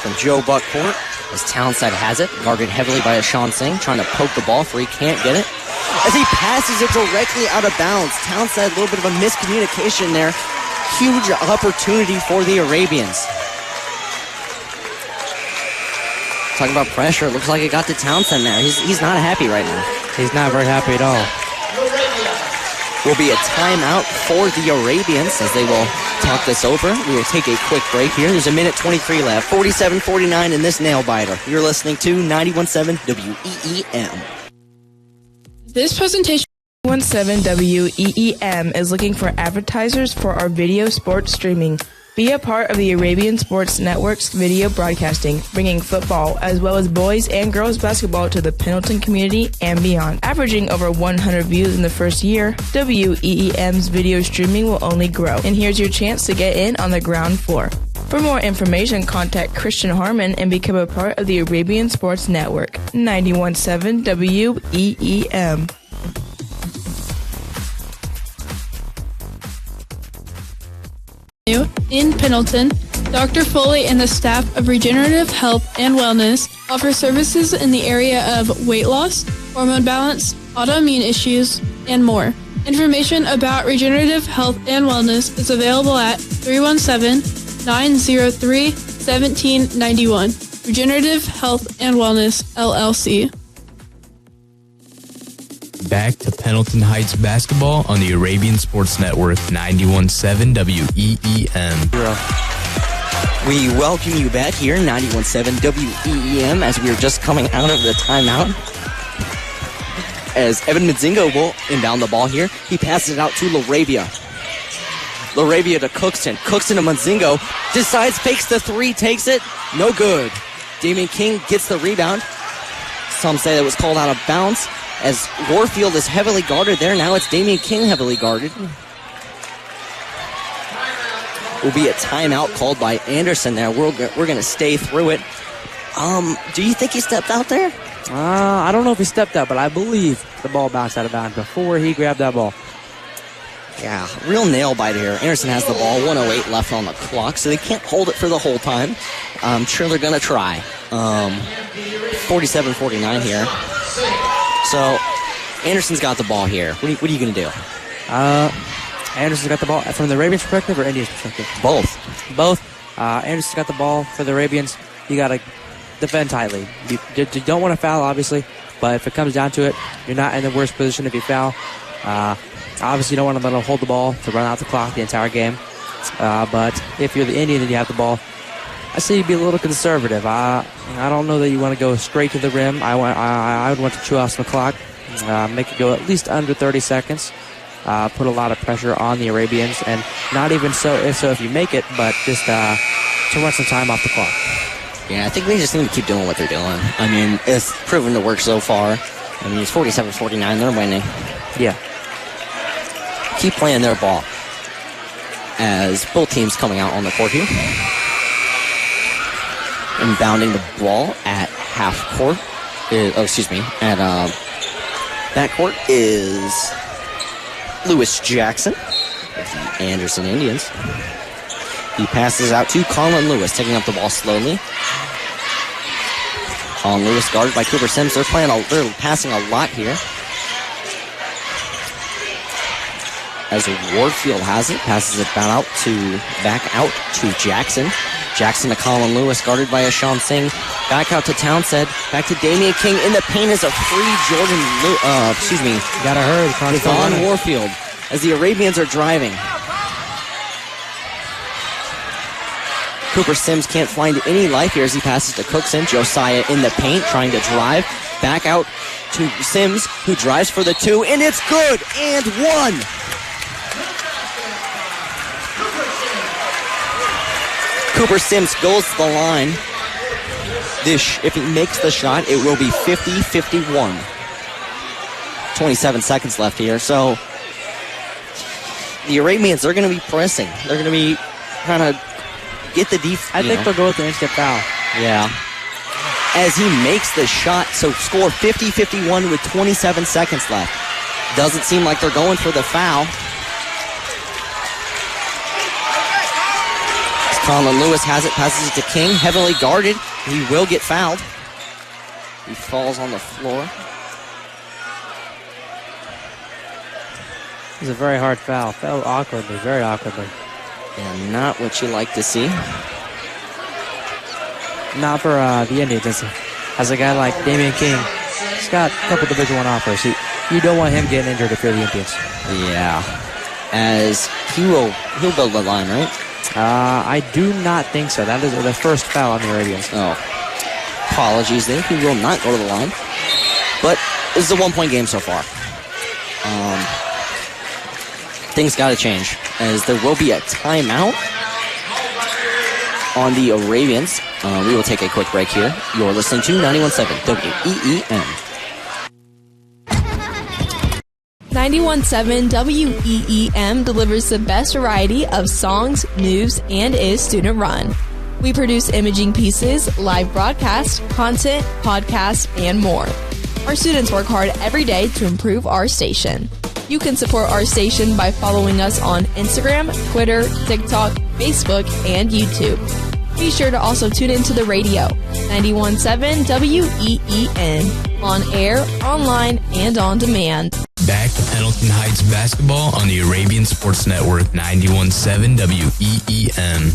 from Joe Buckcourt as Townsend has it, guarded heavily by Sean Singh, trying to poke the ball free, can't get it. As he passes it directly out of bounds. Townsend, a little bit of a miscommunication there. Huge opportunity for the Arabians. Talking about pressure, it looks like it got to Townsend there. He's not happy right now. He's not very happy at all. Will be a timeout for the Arabians as they will talk this over. We will take a quick break here. There's 1:23 left. 47-49 in this nail biter. You're listening to 91.7 WEEM. This presentation 91.7 WEEM is looking for advertisers for our video sports streaming. Be a part of the Arabian Sports Network's video broadcasting, bringing football as well as boys and girls basketball to the Pendleton community and beyond. Averaging over 100 views in the first year, WEEM's video streaming will only grow. And here's your chance to get in on the ground floor. For more information, contact Christian Harmon and become a part of the Arabian Sports Network. 91.7 WEEM. In Pendleton, Dr. Foley and the staff of Regenerative Health and Wellness offer services in the area of weight loss, hormone balance, autoimmune issues, and more. Information about Regenerative Health and Wellness is available at 317-903-1791. Regenerative Health and Wellness, LLC. Back to Pendleton Heights basketball on the Arabian Sports Network, 91.7 WEEM. We welcome you back here, 91.7 WEEM, as we are just coming out of the timeout. As Evan Mazingo will inbound the ball here. He passes it out to Laravia. Laravia to Cookston. Cookston to Mazingo. Decides, fakes the three, takes it. No good. Damian King gets the rebound. Some say that was called out of bounds. As Warfield is heavily guarded there, now it's Damian King heavily guarded. Will be a timeout called by Anderson there. We're going to stay through it. Do you think he stepped out there? I don't know if he stepped out, but I believe the ball bounced out of bounds before he grabbed that ball. Yeah, real nail biter here. Anderson has the ball, 1:08 left on the clock, so they can't hold it for the whole time. I'm sure they're going to try. 47-49 here. So, Anderson's got the ball here. What are you going to do? Anderson's got the ball from the Arabians' perspective or Indians' perspective? Both. Anderson's got the ball for the Arabians. You got to defend tightly. You don't want to foul, obviously, but if it comes down to it, you're not in the worst position if you foul. Obviously, you don't want to let them hold the ball to run out the clock the entire game. But if you're the Indian and you have the ball, I say you be a little conservative. I don't know that you want to go straight to the rim. I would want to chew off some clock, make it go at least under 30 seconds, put a lot of pressure on the Arabians, and not even so if you make it, but just to run some time off the clock. Yeah, I think they just need to keep doing what they're doing. I mean, it's proven to work so far. I mean, it's 47-49. They're winning. Yeah. Keep playing their ball as both teams coming out on the court here. Inbounding the ball at half court. At back court is Lewis Jackson of the Anderson Indians. He passes out to Colin Lewis, taking up the ball slowly. Colin Lewis guarded by Cooper Sims. They're passing a lot here. As Warfield has it, passes it back out to Jackson. Jackson to Colin Lewis, guarded by Ashawn Singh. Back out to Townsend. Back to Damian King. In the paint is a free Gotta hurry. Devon Warfield as the Arabians are driving. Cooper Sims can't find any life here as he passes to Cookson. Josiah in the paint, trying to drive. Back out to Sims, who drives for the two, and it's good! And one! Cooper Sims goes to the line. If he makes the shot, it will be 50-51. 27 seconds left here. So the Arabians, they're going to be pressing. They're going to be trying to get the defense. I think they'll go with the instant foul. Yeah. As he makes the shot, so score 50-51 with 27 seconds left. Doesn't seem like they're going for the foul. Colin Lewis has it, passes it to King, heavily guarded. He will get fouled. He falls on the floor. It's a very hard foul. Fell awkwardly, very awkwardly. And not what you like to see. Not for the Indians. As a guy like Damian King, he's got a couple Division I offers. You don't want him getting injured if you're the Indians. Yeah. As he'll build the line, right? I do not think so. That is the first foul on the Arabians. Oh. Apologies there. He will not go to the line. But this is a one-point game so far. Things got to change, as there will be a timeout on the Arabians. We will take a quick break here. You're listening to 91.7 WEEM. 91.7 WEEM delivers the best variety of songs, news, and is student-run. We produce imaging pieces, live broadcasts, content, podcasts, and more. Our students work hard every day to improve our station. You can support our station by following us on Instagram, Twitter, TikTok, Facebook, and YouTube. Be sure to also tune into the radio, 91.7 WEEN, on air, online, and on demand. Back to Pendleton Heights basketball on the Arabian Sports Network, 91.7 WEEM.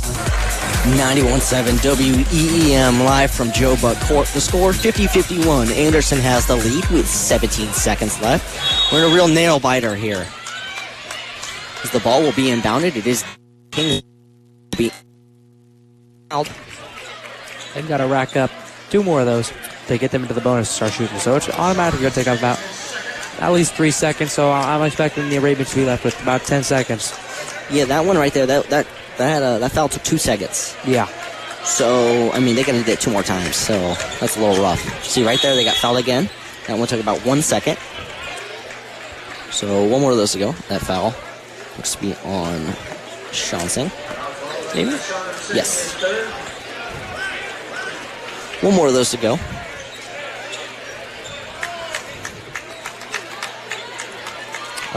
91.7 WEEM, live from Joe Buck Court. The score 50-51. Anderson has the lead with 17 seconds left. We're in a real nail biter here. As the ball will be inbounded, it is King to be out. They've got to rack up 2 more of those to get them into the bonus to start shooting. So it's automatically going to take about at least 3 seconds. So I'm expecting the Arabians to be left with about 10 seconds. Yeah, that one right there, that foul took 2 seconds. Yeah. So, I mean, they're going to do it 2 more times, so that's a little rough. See right there, they got fouled again. That one took about 1 second. So, 1 more of those to go. That foul looks to be on Shansing. Maybe? Yes. 1 more of those to go.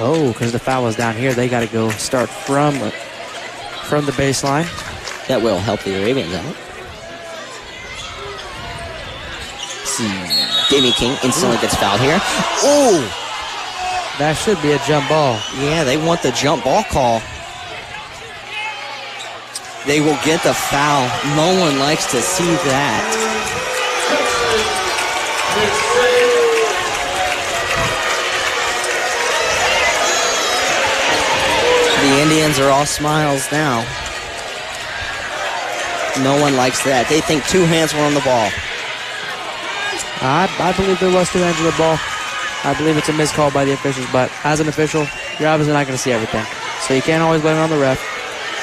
Oh, because the foul was down here, they got to go start from the baseline. That will help the Arabians out. See, Damian King instantly gets fouled here. Oh! That should be a jump ball. Yeah, they want the jump ball call. They will get the foul. No one likes to see that. The Indians are all smiles now. No one likes that. They think 2 hands were on the ball. I believe there was 2 hands on the ball. I believe it's a missed call by the officials, but as an official, you're obviously not going to see everything. So you can't always blame it on the ref.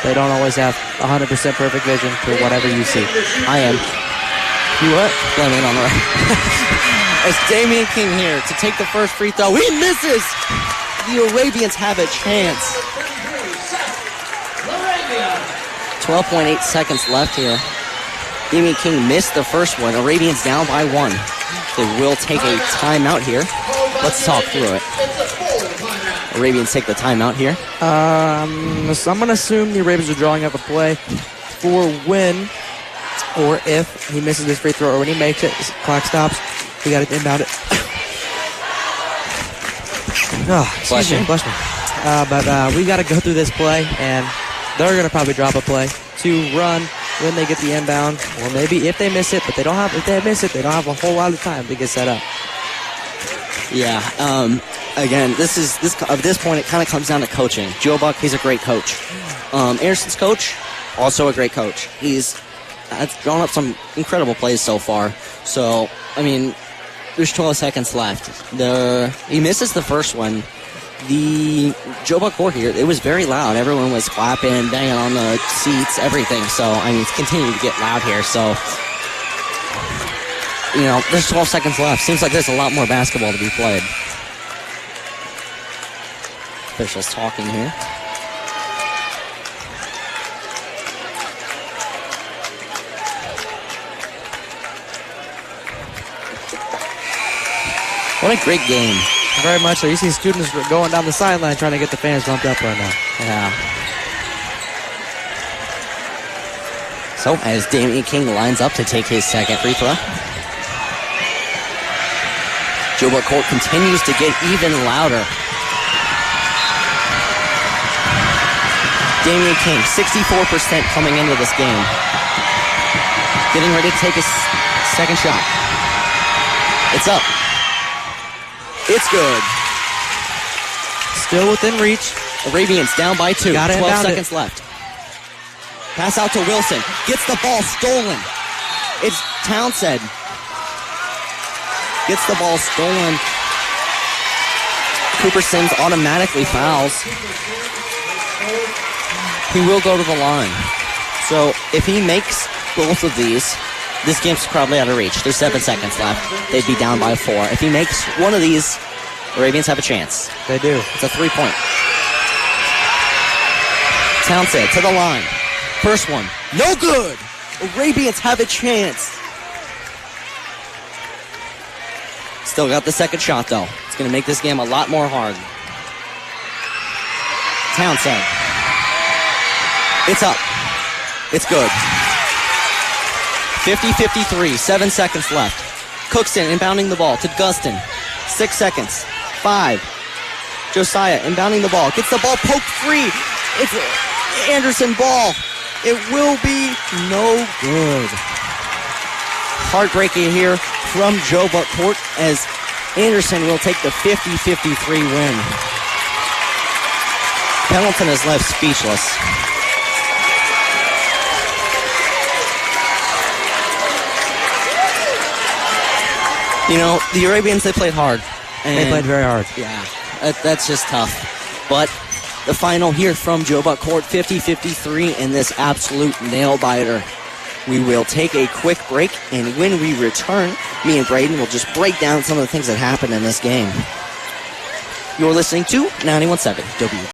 They don't always have 100% perfect vision for whatever you see. I am. You what? Blaming it on the ref. It's Damian King here to take the first free throw. He misses! The Arabians have a chance. 12.8 seconds left here. Damian King missed the first one. Arabians down by 1. They will take a timeout here. Let's talk through it. Arabians take the timeout here. So I'm going to assume the Arabians are drawing up a play for when or if he misses this free throw or when he makes it, clock stops. We got to inbound it. Excuse me. Bless me. But we got to go through this play, and they're going to probably drop a play to run when they get the inbound, or maybe if they miss it, but they don't have. If they miss it, they don't have a whole lot of time to get set up. Yeah. Again, at this point, it kind of comes down to coaching. Joe Buck, he's a great coach. Anderson's coach, also a great coach. He's drawn up some incredible plays so far. So, I mean, there's 12 seconds left. He misses the first one. The Joe Buck court here, it was very loud. Everyone was clapping, banging on the seats, everything. So, I mean, it's continuing to get loud here. So, you know, there's 12 seconds left. Seems like there's a lot more basketball to be played. Officials talking here. What a great game. Very much so. You see students going down the sideline trying to get the fans pumped up right now. Yeah. So, as Damian King lines up to take his second free throw. Joe Buck court continues to get even louder. Damian King, 64% coming into this game. Getting ready to take his second shot. It's up. It's good. Still within reach. Arabians down by 2. 12 seconds left. Pass out to Wilson. Gets the ball stolen. It's Townsend. Gets the ball stolen. Cooper Sims automatically fouls. He will go to the line. So if he makes both of these, this game's probably out of reach. There's 7 seconds left. They'd be down by 4. If he makes one of these, Arabians have a chance. They do. It's a 3-point. Townsend to the line. First one. No good. Arabians have a chance. Still got the second shot, though. It's going to make this game a lot more hard. Townsend. It's up. It's good. 50-53. 7 seconds left. Cookston inbounding the ball to Guston. 6 seconds. 5. Josiah inbounding the ball. Gets the ball poked free. It's Anderson ball. It will be no good. Heartbreaking here from Joe Buckcourt as Anderson will take the 50-53 win. Pendleton is left speechless. You know, the Arabians, they played hard. They played very hard. Yeah, that's just tough. But the final here from Joe Buckcourt, 50-53 in this absolute nail-biter. We will take a quick break, and when we return, me and Braden will just break down some of the things that happened in this game. You're listening to 91.7 W.